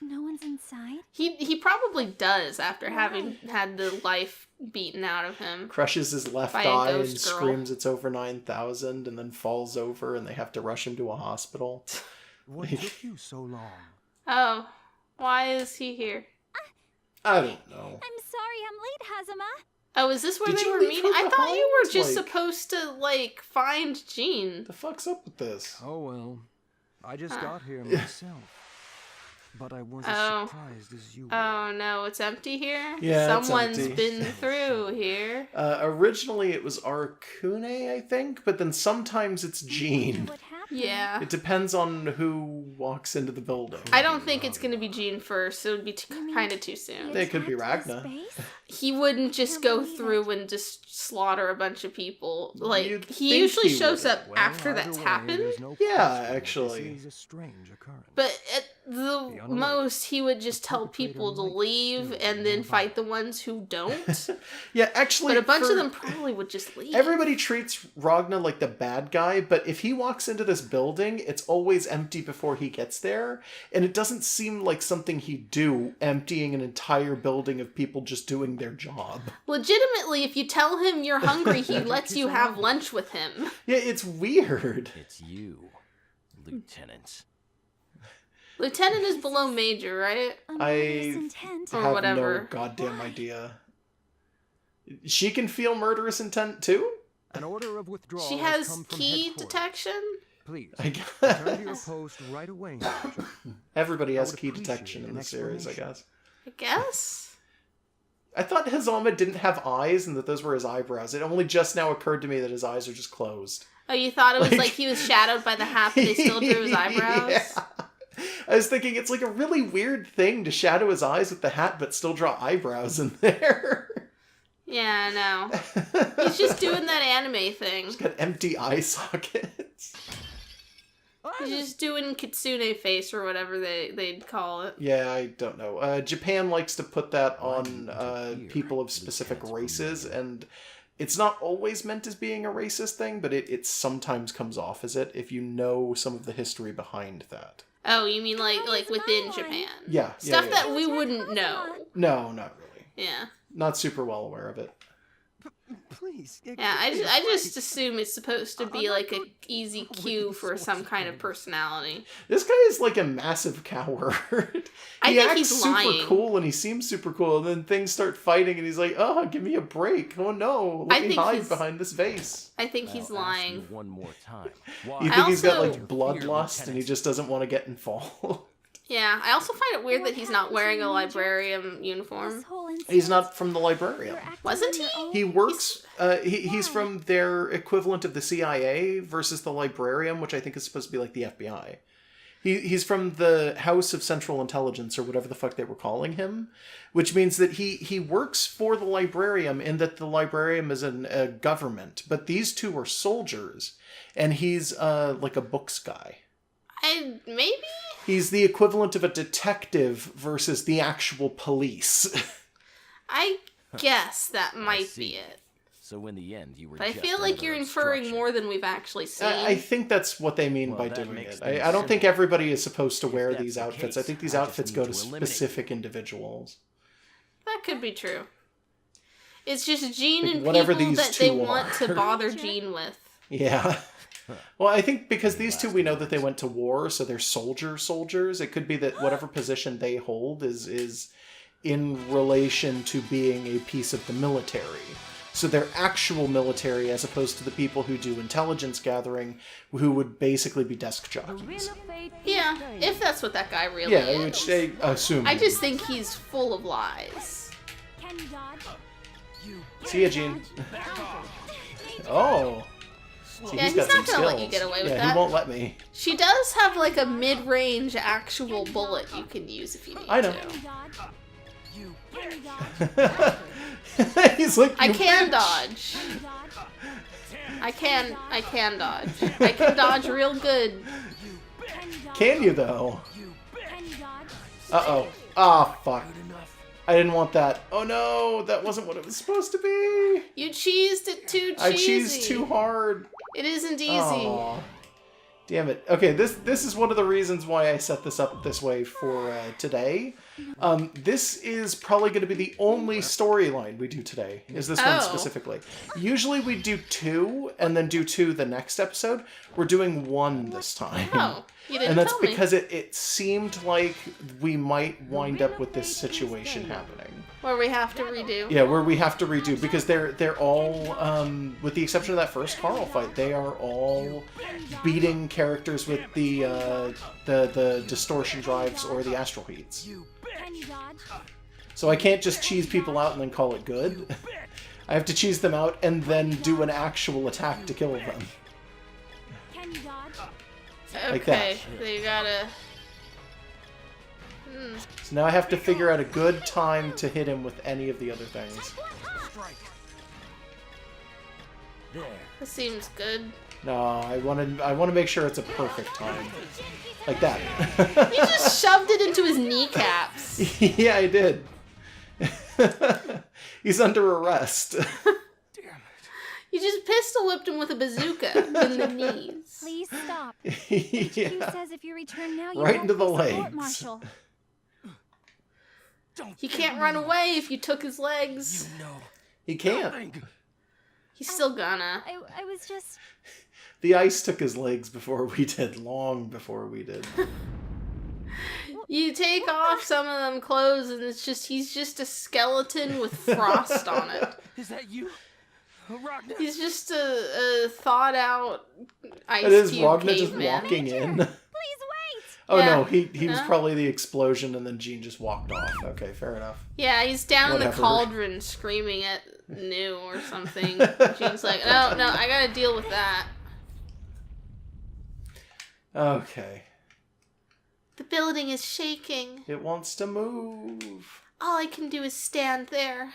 No one's inside. He probably does after having had the life beaten out of him. Crushes his left By a eye and ghost girl. screams it's over 9,000 and then falls over and they have to rush him to a hospital. What took you so long? Oh, why is he here? I don't know. I'm sorry I'm late, Hazama. Oh, is this where Did they you were leave meeting? her I thought you were behind? just Like- supposed to like find Jean. The fuck's up with this? Oh well, I just Huh. got here myself. But I was as Oh. surprised as you were. Oh no, it's empty here? Yeah, it's Someone's empty. been through here. Originally it was Arcune, I think, but then sometimes it's Jean. What happened? Yeah. It depends on who walks into the building. I don't think it's gonna be Jean first. It would be kind of too soon. It could be Attacked Ragna. the space? He wouldn't just Can't go believe through and just slaughter a bunch of people. Like, You'd he think usually he shows would. up Well, after either that's way, happened. there's no Yeah, question actually. This is a strange occurrence. But at the unaware. most, he would just tell perpetrator people to might leave still and be then alive. fight the ones who don't. Yeah, actually, But a bunch for- of them probably would just leave. Everybody treats Ragna like the bad guy, but if he walks into this building, it's always empty before he gets there, and it doesn't seem like something he'd do, emptying an entire building of people just doing their job. Legitimately, if you tell him you're hungry, he lets you have lunch with him. Yeah, it's weird. It's you, Lieutenant. Lieutenant is below major, right? A murderous intent. Or Have whatever. no goddamn idea. She can feel murderous intent too? An order of withdrawal She has has come from key headquarters. detection? Please, I return to your guess. post right away, Major. Everybody I has would key appreciate detection in an this series, I explanation. guess. I guess. I thought Hazama didn't have eyes and that those were his eyebrows. It only just now occurred to me that his eyes are just closed. Oh, you thought it was Like- like he was shadowed by the hat, but they still drew his eyebrows? Yeah. I was thinking it's like a really weird thing to shadow his eyes with the hat but still draw eyebrows in there. Yeah, no. He's just doing that anime thing. He's got empty eye sockets. He's just doing kitsune face or whatever they'd call it. Yeah, I don't know. Japan likes to put that Why on do you interfere, people of specific Lieutenant races, Vermillion? and it's not always meant as being a racist thing, but it sometimes comes off as it if you know some of the history behind that. Oh, you mean like How is within mine? Japan? Yeah. Stuff yeah. that we wouldn't know. No, not really. Yeah. Not super well aware of it. Please. Yeah, I just assume it's supposed to be like a easy cue for some kind of personality. This guy is like a massive coward. I He think acts he's super lying. cool and he seems super cool, and then things start fighting and he's like, "Oh, give me a break. Oh no, I let me think hide he's- behind this vase." I think he's I'll ask lying. you one more time. You Why? think he's got also- like bloodlust and he just doesn't want to get involved? Yeah, I also find it weird What that he's not happened to wearing a you, Major? librarian This uniform. whole incident, He's not from the librarium. you're acting Wasn't on your he? own? He works. He's Why? from their equivalent of the CIA versus the librarium, which I think is supposed to be like the FBI. He's from the House of Central Intelligence or whatever the fuck they were calling him, which means that he works for the librarium in that the librarium is a government, but these two are soldiers, and he's like a books guy. Maybe? He's the equivalent of a detective versus the actual police. I guess that might see. be it. So in the end, you were. But I just feel like another you're inferring obstruction. more than we've actually seen. I think that's what they mean Well, by that doing makes it. things I don't think simple. everybody is supposed to wear If that's these the outfits. I case, think these I just outfits need go to to eliminate specific individuals. That could be true. It's just Jean Like, and whatever people these that they two want to are. bother Jean with. Yeah. Well, I think because these two, we know that they went to war, so they're soldiers. It could be that whatever position they hold is in relation to being a piece of the military. So they're actual military as opposed to the people who do intelligence gathering, who would basically be desk The Wheel jockeys. of Fate is Yeah, turning. if that's what that guy really Yeah, is. which I assume. I just think he's full of lies. Can you dodge? See ya, Gene. Oh. See, Yeah, he's got not some gonna let you skills. get away with yeah, that. he won't let me. She does have like a mid-range actual bullet you can use if you need I know. Can to. you dodge? Can you dodge? He's like, I "You can bitch." dodge. Can you dodge? I can dodge. I can dodge real good. Can you dodge? Can you though? Can you dodge? Uh-oh. Ah, fuck. I didn't want that. Oh no, that wasn't what it was supposed to be. You cheesed it too cheesy. I cheesed too hard. It isn't easy. Aw. Damn it. Okay, this is one of the reasons why I set this up this way for today. This is probably going to be the only storyline we do today, is this one Oh. specifically. Usually we do 2, and then do 2 the next episode. We're doing 1 this time. Oh, you didn't And that's tell me. because it seemed like we might wind up with this situation happening. Where we have to redo. Yeah, where we have to redo because they're all, with the exception of that first Carl fight, they are all beating characters with the distortion drives or the astral heats. Can you dodge? So I can't just cheese people out and then call it good. I have to cheese them out and then do an actual attack to kill them. Can you dodge? like that. Okay, so you gotta. So now I have to figure out a good time to hit him with any of the other things. There. This seems good. No, I want to make sure it's a perfect time. Like that. You just shoved it into his kneecaps. Yeah, I did. He's under arrest. You just pistol whipped him with a bazooka in the knees. Please stop. Yeah. Q says if you return now, you Right won't into the face a legs. court-martial. He can't run away if you took his legs. He can't. He's still gonna. I was just... The ice took his legs before we did, long before we did. You take off some of them clothes and he's just a skeleton with frost on it. Is that you? Ragnar? He's just a thought out ice It is cube Ragnar just caveman. walking in. Please wait! Oh Yeah. no, he was Huh? probably the explosion and then Jean just walked off. Okay, fair enough. Yeah, he's down in the Whatever. cauldron screaming at New or something. Jean's like, no, I gotta deal with that. Okay. The building is shaking. It wants to move. All I can do is stand there.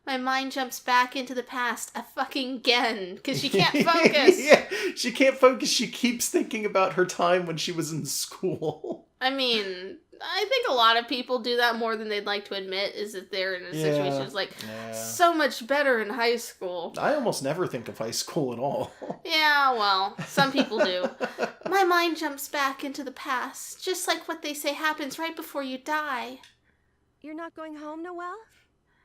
My mind jumps back into the past a fucking again, because she can't focus. Yeah, she can't focus. She keeps thinking about her time when she was in school. I mean, I think a lot of people do that more than they'd like to admit, is that they're in a situation that's like, Yeah. so much better in high school. I almost never think of high school at all. Yeah, well, some people do. My mind jumps back into the past, just like what they say happens right before you die. You're not going home, Noel?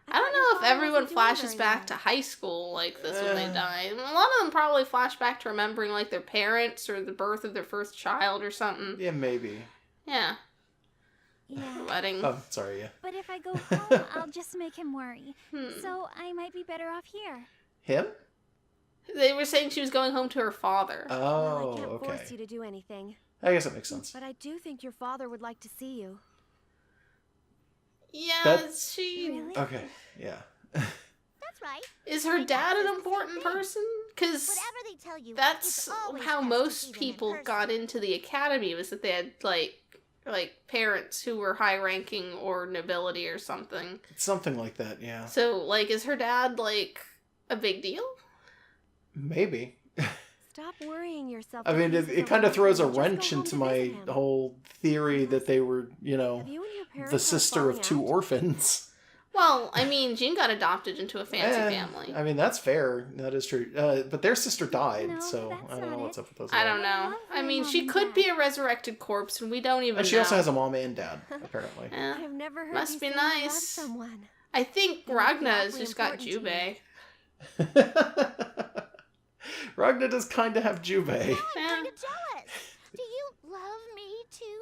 I don't thought your know if father everyone wasn't doing flashes very back well. to high school like this when they die. A lot of them probably flash back to remembering like their parents or the birth of their first child or something. Yeah, maybe. Yeah. Yeah. Wedding. Oh, sorry, yeah. But if I go home, I'll just make him worry. Hmm. So I might be better off here. Him? They were saying she was going home to her father. Well, Oh, I can't okay. force you to do anything. I guess that makes sense. But I do think your father would like to see you. Yeah, That's- she... Really? Okay, yeah. That's right. Is her dad an important person? Because Whatever they tell you, that's it's always how best to see most them in people person. got into the academy, was that they had, like parents who were high-ranking or nobility or something. It's something like that, yeah. So, like, is her dad, like, a big deal? Maybe. Stop worrying yourself. I to mean, pieces it over kind of nothing. throws a Just go wrench home into to my visit him. whole theory that they were, you know, Have you and your parents the had a sister of falling two out? orphans. Well, I mean, Jean got adopted into a fancy family. I mean, that's fair. That is true. But their sister died, No, so that's I don't know not what's it. up with those. I don't guys. know. love I my mean, mom she and could dad. be a resurrected corpse, and we don't even And she know. also has a mom and dad, apparently. Yeah. I've never heard Must you be say you love nice. someone. I think It must be Ragna has awfully just got important to you. Jubei. Ragna does kind of have Jubei. I'm Yeah. kind of jealous. Do you love me too?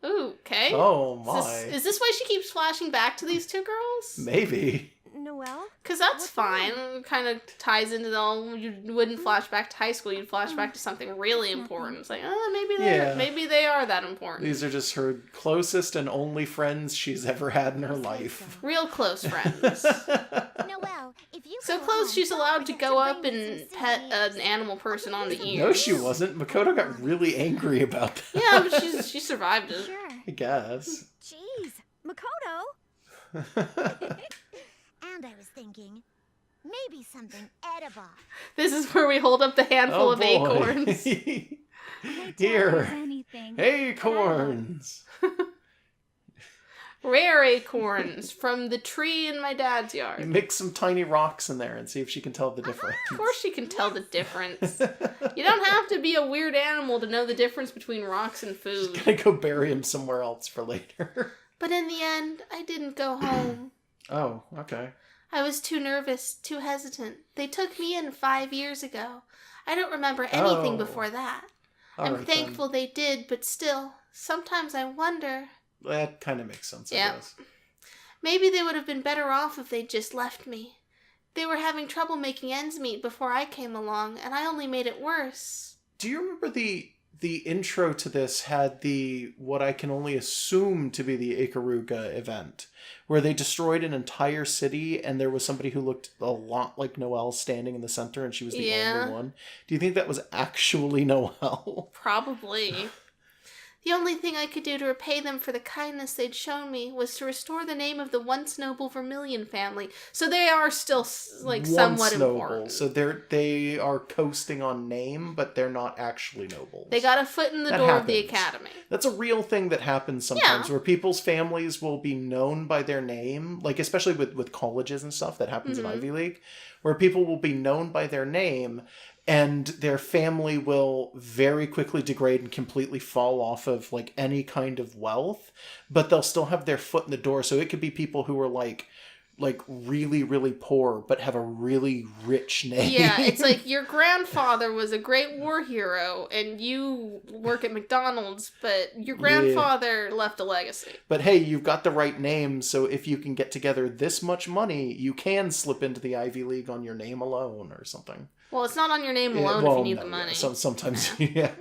Ooh, okay. Oh Is my. is this why she keeps flashing back to these two girls? Maybe. Noel? Because that's What's fine. Kind of ties into the whole, you wouldn't flash back to high school, you'd flash back to something really Nothing. important. It's like, oh, Yeah. maybe they are that important. These are just her closest and only friends she's ever had in her life. Real close friends. Noel, if you So go close home, she's don't allowed to forget go bring up me and some pet souvenirs. an animal person on the ear. No, she wasn't. Makoto got really angry about that. Yeah, but she survived it. Sure. I guess. Jeez, Makoto! And I was thinking, maybe something edible. This is where we hold up the handful Oh of boy. acorns. Here. Anything. Acorns. Rare acorns from the tree in my dad's You yard. mix some tiny rocks in there and see if she can tell the difference. Of course she can tell the difference. You don't have to be a weird animal to know the difference between rocks and food. Gonna go bury him somewhere else for later. But in the end, I didn't go home. Oh, okay. I was too nervous, too hesitant. They took me in 5 years ago. I don't remember anything Oh. before that. All I'm right, thankful they did, but still, sometimes I wonder, then. That kind of makes sense, I Yeah. guess. maybe they would have been better off if they'd just left me. They were having trouble making ends meet before I came along, and I only made it worse. Do you remember the intro to this had the what I can only assume to be the Ikaruga event, where they destroyed an entire city and there was somebody who looked a lot like Noelle standing in the center and she was the Yeah. only one? Do you think that was actually Noelle? Probably. The only thing I could do to repay them for the kindness they'd shown me was to restore the name of the once noble Vermillion family. So they are still, like, somewhat Once noble. important. So they are coasting on name, but they're not actually nobles. They got a foot in the That door of the happens. academy. That's a real thing that happens sometimes, Yeah. where people's families will be known by their name, like especially with colleges and stuff that happens in Mhm. Ivy League, where people will be known by their name and their family will very quickly degrade and completely fall off of like any kind of wealth, but they'll still have their foot in the door. So it could be people who are like really, really poor, but have a really rich name. Yeah, it's like your grandfather was a great war hero and you work at McDonald's, but your grandfather left a legacy. But hey, you've got the right name, so if you can get together this much money, you can slip into the Ivy League on your name alone or something. Well, it's not on your name Yeah, alone well, if you need no, the yeah, money. sometimes, yeah.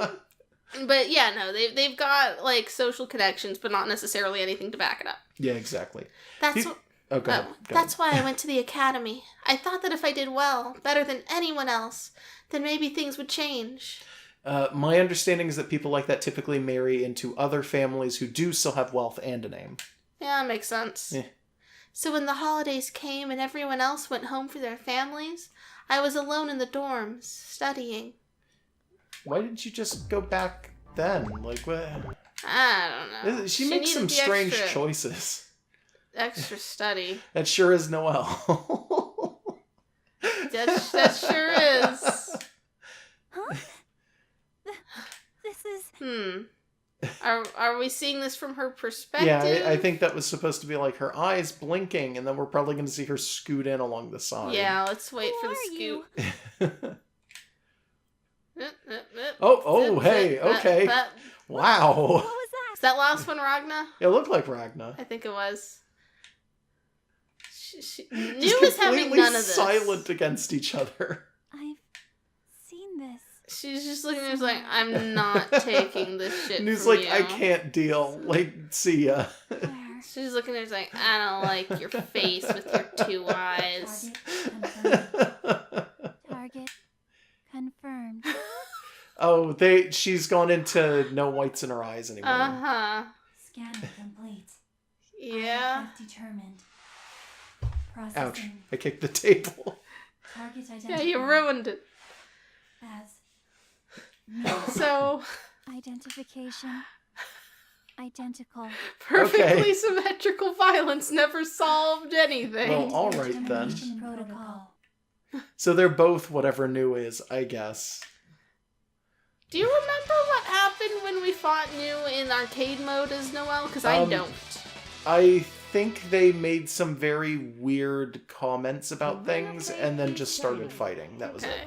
But yeah, no, they've got like social connections, but not necessarily anything to back it up. Yeah, exactly. That's Do- what. Oh, go ahead. Go That's why I went to the academy. I thought that if I did well, better than anyone else, then maybe things would change. My understanding is that people like that typically marry into other families who do still have wealth and a name. Yeah, makes sense. Yeah. So when the holidays came and everyone else went home for their families, I was alone in the dorms, studying. Why didn't you just go back then? Like, what? I don't know. She makes some needed the strange extra- choices. Extra study. That sure is Noelle. That sure is. Huh? This is... Are we seeing this from her perspective? Yeah, I think that was supposed to be like her eyes blinking, and then we're probably going to see her scoot in along the side. Yeah, let's wait for the you? scoot. Oh, hey, okay. Wow. What was that? Is that last one Ragna? It looked like Ragna. I think it was. New Just is having completely none of this. silent against each other. I've seen this. She's just looking at us like, I'm not taking this shit Nu's from like, you. I can't deal. Like, see ya. Where? She's looking at us like, I don't like your face with your 2 eyes. Target confirmed. Oh, she's gone into no whites in her eyes anymore. Uh-huh. Scanning complete. Yeah. Determined. Ouch. Processing. I kicked the table. Target identified. Yeah, you ruined it. As So, Identification. Identical. perfectly Okay. symmetrical violence never solved anything. Well, alright then. Determination protocol. So they're both whatever New is, I guess. Do you remember what happened when we fought New in arcade mode as Noel? Because I don't. I think they made some very weird comments about things and then just started fighting. That was it. Okay.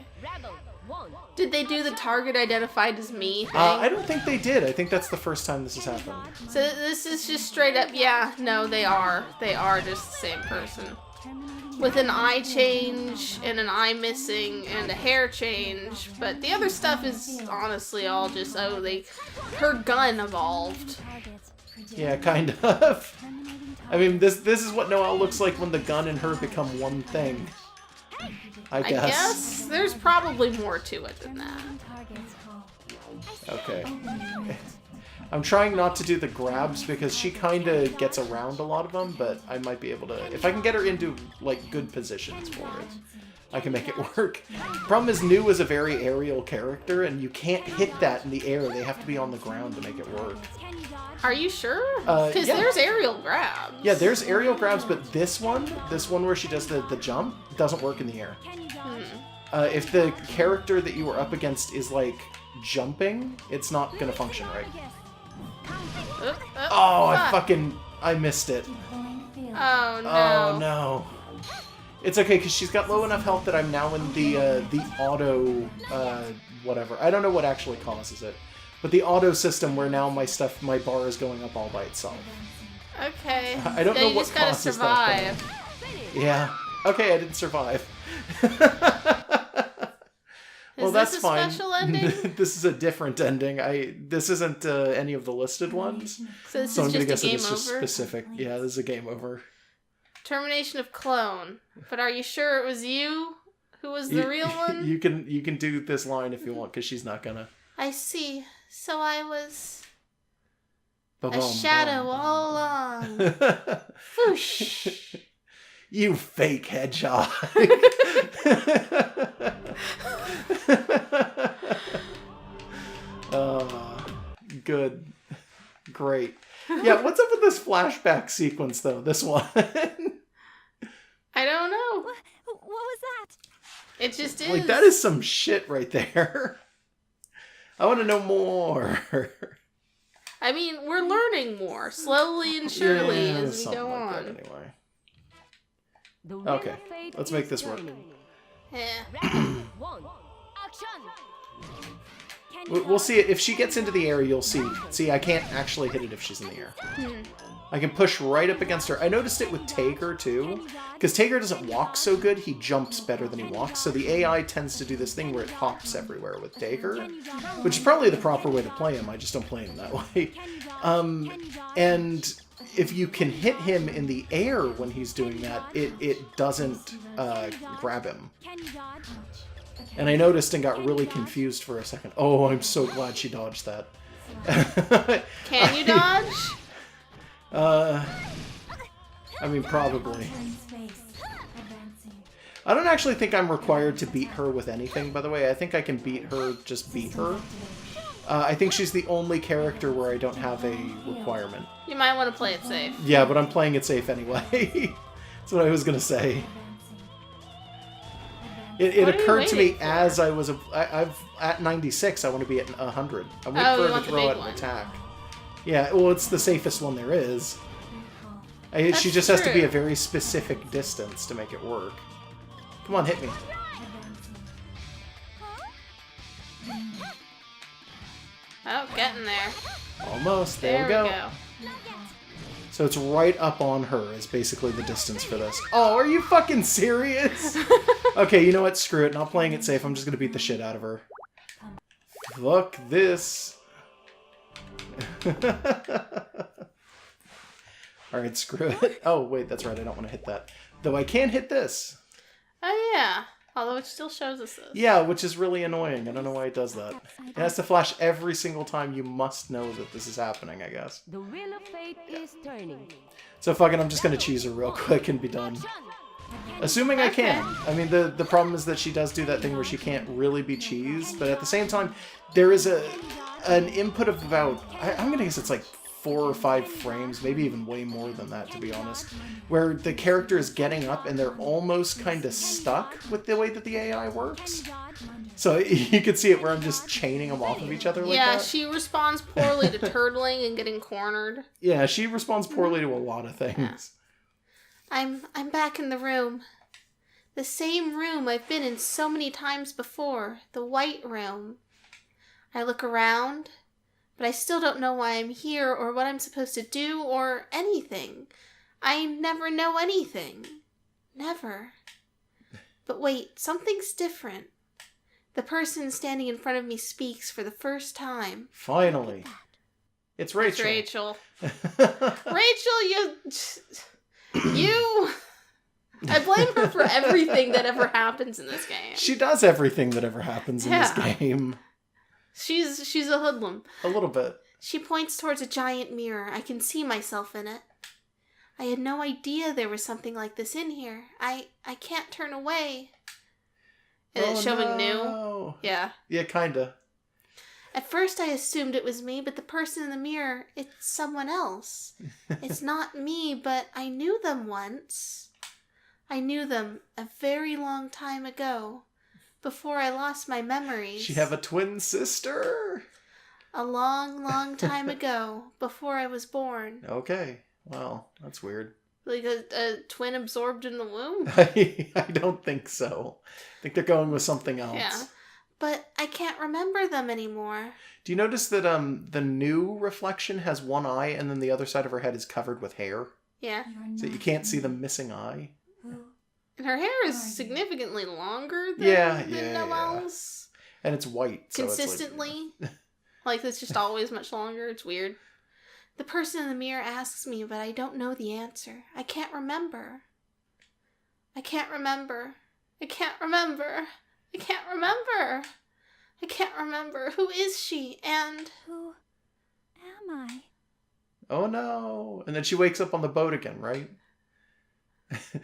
Did they do the target identified as me thing? I don't think they did. I think that's the first time this has happened. So this is just straight up, yeah, no, they are. They are just the same person. With an eye change, and an eye missing, and a hair change. But the other stuff is honestly all just, her gun evolved. Yeah, kind of. I mean, this is what Noelle looks like when the gun and her become one thing. I guess. There's probably more to it than that. Okay. I'm trying not to do the grabs because she kind of gets around a lot of them, but I might be able to... If I can get her into, like, good positions for it, I can make it work. Problem is, New is a very aerial character, and you can't hit that in the air. They have to be on the ground to make it work. Are you sure? Because Yeah. there's aerial grabs. Yeah, there's aerial grabs, but this one where she does the jump, doesn't work in the air. If the character that you are up against is, like, jumping, it's not gonna function right. Oh, I missed it. Oh, no. Oh, no. It's okay, because she's got low enough health that I'm now in the auto, whatever. I don't know what actually causes it. But the auto system where now my bar is going up all by itself. Okay. I don't know you what just gotta causes that, survive. Yeah. Okay, I didn't survive. Well, Is that's this a fine. special ending? This is a different ending. This isn't any of the listed ones. So this So I'm is gonna just guess a it game is just over? specific. Yeah, this is a game over. Termination of clone. But are you sure it was you who was the real one? You can do this line if you want, because she's not gonna. I see. So I was a Ba-bum, shadow bum. all along. Whoosh. You fake hedgehog. Good. Great. Yeah, what's up with this flashback sequence, though? This one. I don't know. What was that? It just is. Like, that is some shit right there. I want to know more. I mean, we're learning more, slowly and surely, Yeah, as we something go like on. that anyway. The wheel Okay, of fate let's is make this work. turning. Yeah. We'll see it. If she gets into the air, you'll see. See, I can't actually hit it if she's in the air. I can push right up against her. I noticed it with Tager, too. Because Tager doesn't walk so good, he jumps better than he walks. So the AI tends to do this thing where it hops everywhere with Tager. Which is probably the proper way to play him. I just don't play him that way. And if you can hit him in the air when he's doing that, it doesn't grab him. And I noticed and got really confused for a second. Oh, I'm so glad she dodged that. Can you dodge? I mean, probably. I don't actually think I'm required to beat her with anything, by the way. I think I can beat her, just beat her. I think she's the only character where I don't have a requirement. You might want to play it safe. Yeah, but I'm playing it safe anyway. That's what I was going to say. It What are you occurred to me waiting for? as I was... I've at 96, I want to be at 100. I'm waiting Oh, for you her want to the throw big out an one. attack. Yeah, well, it's the safest one there is. She just has to be a very specific distance to make it work. Come on, hit me. Oh, getting there. Almost. There we go. So it's right up on her is basically the distance for this. Oh, are you fucking serious? Okay, you know what? Screw it. Not playing it safe. I'm just gonna beat the shit out of her. Fuck this. Alright, screw it. Oh, wait, that's right. I don't want to hit that. Though I can hit this. Oh, yeah. Although it still shows us this. Yeah, which is really annoying. I don't know why it does that. It has to flash every single time. You must know that this is happening, I guess. The wheel of fate is turning. So fucking, I'm just gonna cheese her real quick and be done. Assuming I can. I mean, the problem is that she does do that thing where she can't really be cheesed, but at the same time, there is an input of about, I'm gonna guess it's like 4 or 5 frames, maybe even way more than that, to be honest, where the character is getting up and they're almost kind of stuck with the way that the AI works. So you can see it where I'm just chaining them off of each other like that. Yeah, she responds poorly to turtling and getting cornered. Yeah, she responds poorly to a lot of things. I'm back in the room. The same room I've been in so many times before. The white room. I look around, but I still don't know why I'm here or what I'm supposed to do or anything. I never know anything. Never. But wait, something's different. The person standing in front of me speaks for the first time. Finally. It's Rachel. It's Rachel. Rachel, you... I blame her for everything that ever happens in this game. She does everything that ever happens in this game. She's a hoodlum. A little bit. She points towards a giant mirror. I can see myself in it. I had no idea there was something like this in here. I can't turn away. And it's showing new. Yeah. Yeah, kinda. At first I assumed it was me, but the person in the mirror, it's someone else. It's not me, but I knew them once. I knew them a very long time ago, before I lost my memories. She have a twin sister? A long, long time ago, before I was born. Okay. Well, that's weird. Like a twin absorbed in the womb? I don't think so. I think they're going with something else. Yeah. But I can't remember them anymore. Do you notice that the new reflection has one eye and then the other side of her head is covered with hair? Yeah. So you can't see the missing eye? And her hair is significantly longer than Noel's. Yeah. And it's white. So consistently. Like, it's just always much longer. It's weird. The person in the mirror asks me, but I don't know the answer. I can't remember. I can't remember. I can't remember. I can't remember. I can't remember. Who is she? And... Who am I? Oh no. And then she wakes up on the boat again, right?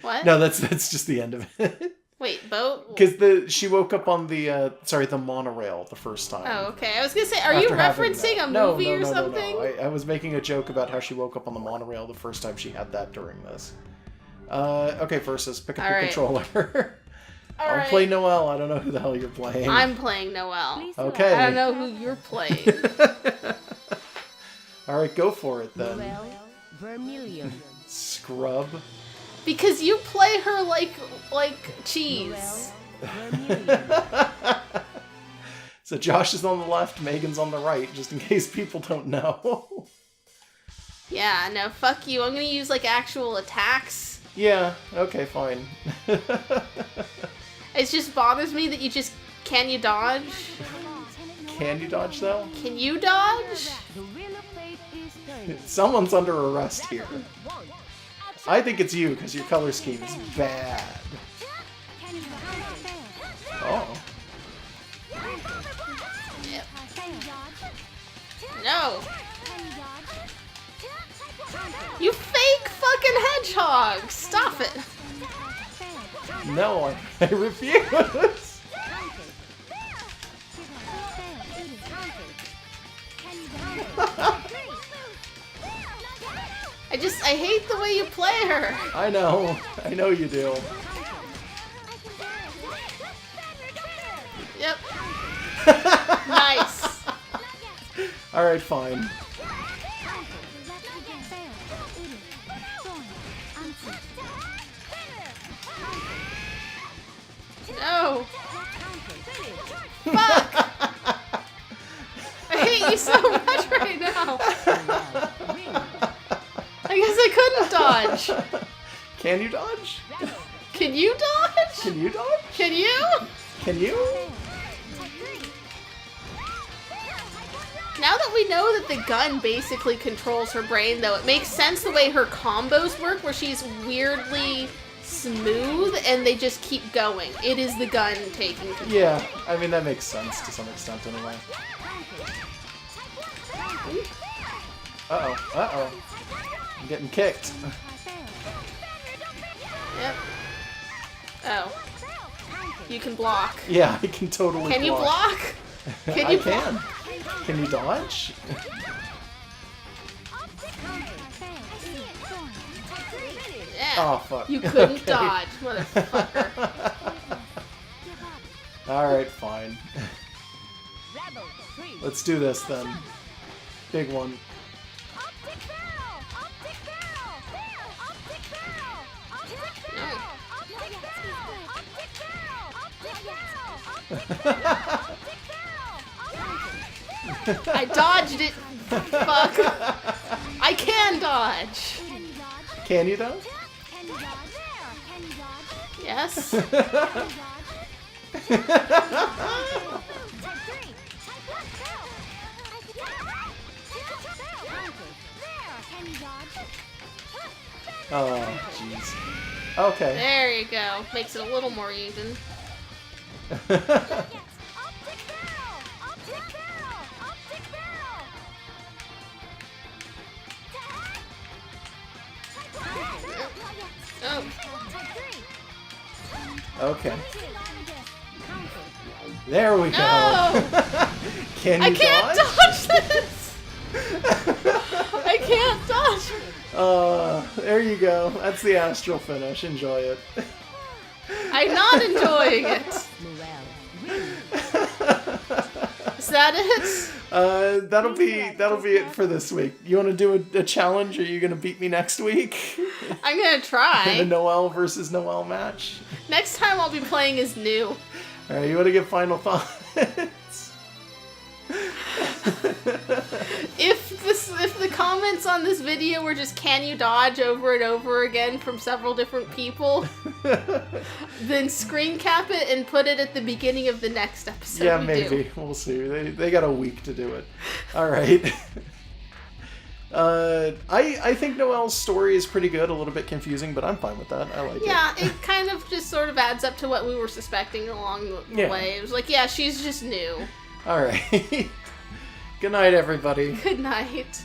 What? No, that's just the end of it. Wait, boat? Because she woke up on the monorail the first time. Oh, okay. I was gonna say, are you referencing a movie or something? No. I was making a joke about how she woke up on the monorail the first time she had that during this. Okay, Versus, pick up your controller. I'll play Noel. I don't know who the hell you're playing. I'm playing Noel. Okay. I don't know who you're playing. Alright, go for it then. Noel Vermillion. Scrub. Because you play her like cheese. So Josh is on the left, Megan's on the right, just in case people don't know. Yeah, no, fuck you. I'm gonna use like actual attacks. Yeah, okay, fine. It just bothers me that can you dodge? Can you dodge though? Can you dodge? Someone's under arrest here. I think it's you, because your color scheme is bad. Oh. Yep. No. You fake fucking hedgehog! Stop it! No, I refuse! I hate the way you play her. I know you do. Yep. Nice. Alright, fine. Fuck! I hate you so much right now. I guess I couldn't dodge. Can you dodge? Can you dodge? Can you dodge? Can you? Can you? Now that we know that the gun basically controls her brain, though, it makes sense the way her combos work, where she's weirdly smooth and they just keep going. It is the gun taking control. Yeah, I mean, that makes sense to some extent anyway. Uh-oh, uh-oh. I'm getting kicked. Yep. Oh. You can block. Yeah, I can totally Can you block? Can I you can. Can you dodge? Yeah. Oh, fuck. You couldn't Okay. dodge, motherfucker. Alright, fine. Let's do this then. Big one. I dodged it. Fuck. I can dodge. Can you dodge? Yes. Oh, jeez. Okay. There you go. Makes it a little more even. Oh. Okay. There we go. No! Can you I can't dodge this! I can't dodge! There you go. That's the astral finish. Enjoy it. I'm not enjoying it. Is that it? That'll be it for this week. You want to do a challenge? Or are you gonna beat me next week? I'm gonna In the try. Noel versus Noel match. Next time I'll be playing as new. All right, you want to give final thoughts? If the comments on this video were just "can you dodge" over and over again from several different people, then screen cap it and put it at the beginning of the next episode. Yeah, we maybe. do. We'll see. They got a week to do it. All right. I think Noel's story is pretty good. A little bit confusing, but I'm fine with that. I like it. Yeah, it kind of just sort of adds up to what we were suspecting along the Yeah. way. It was like, yeah, she's just new. All right. Good night, everybody. Good night.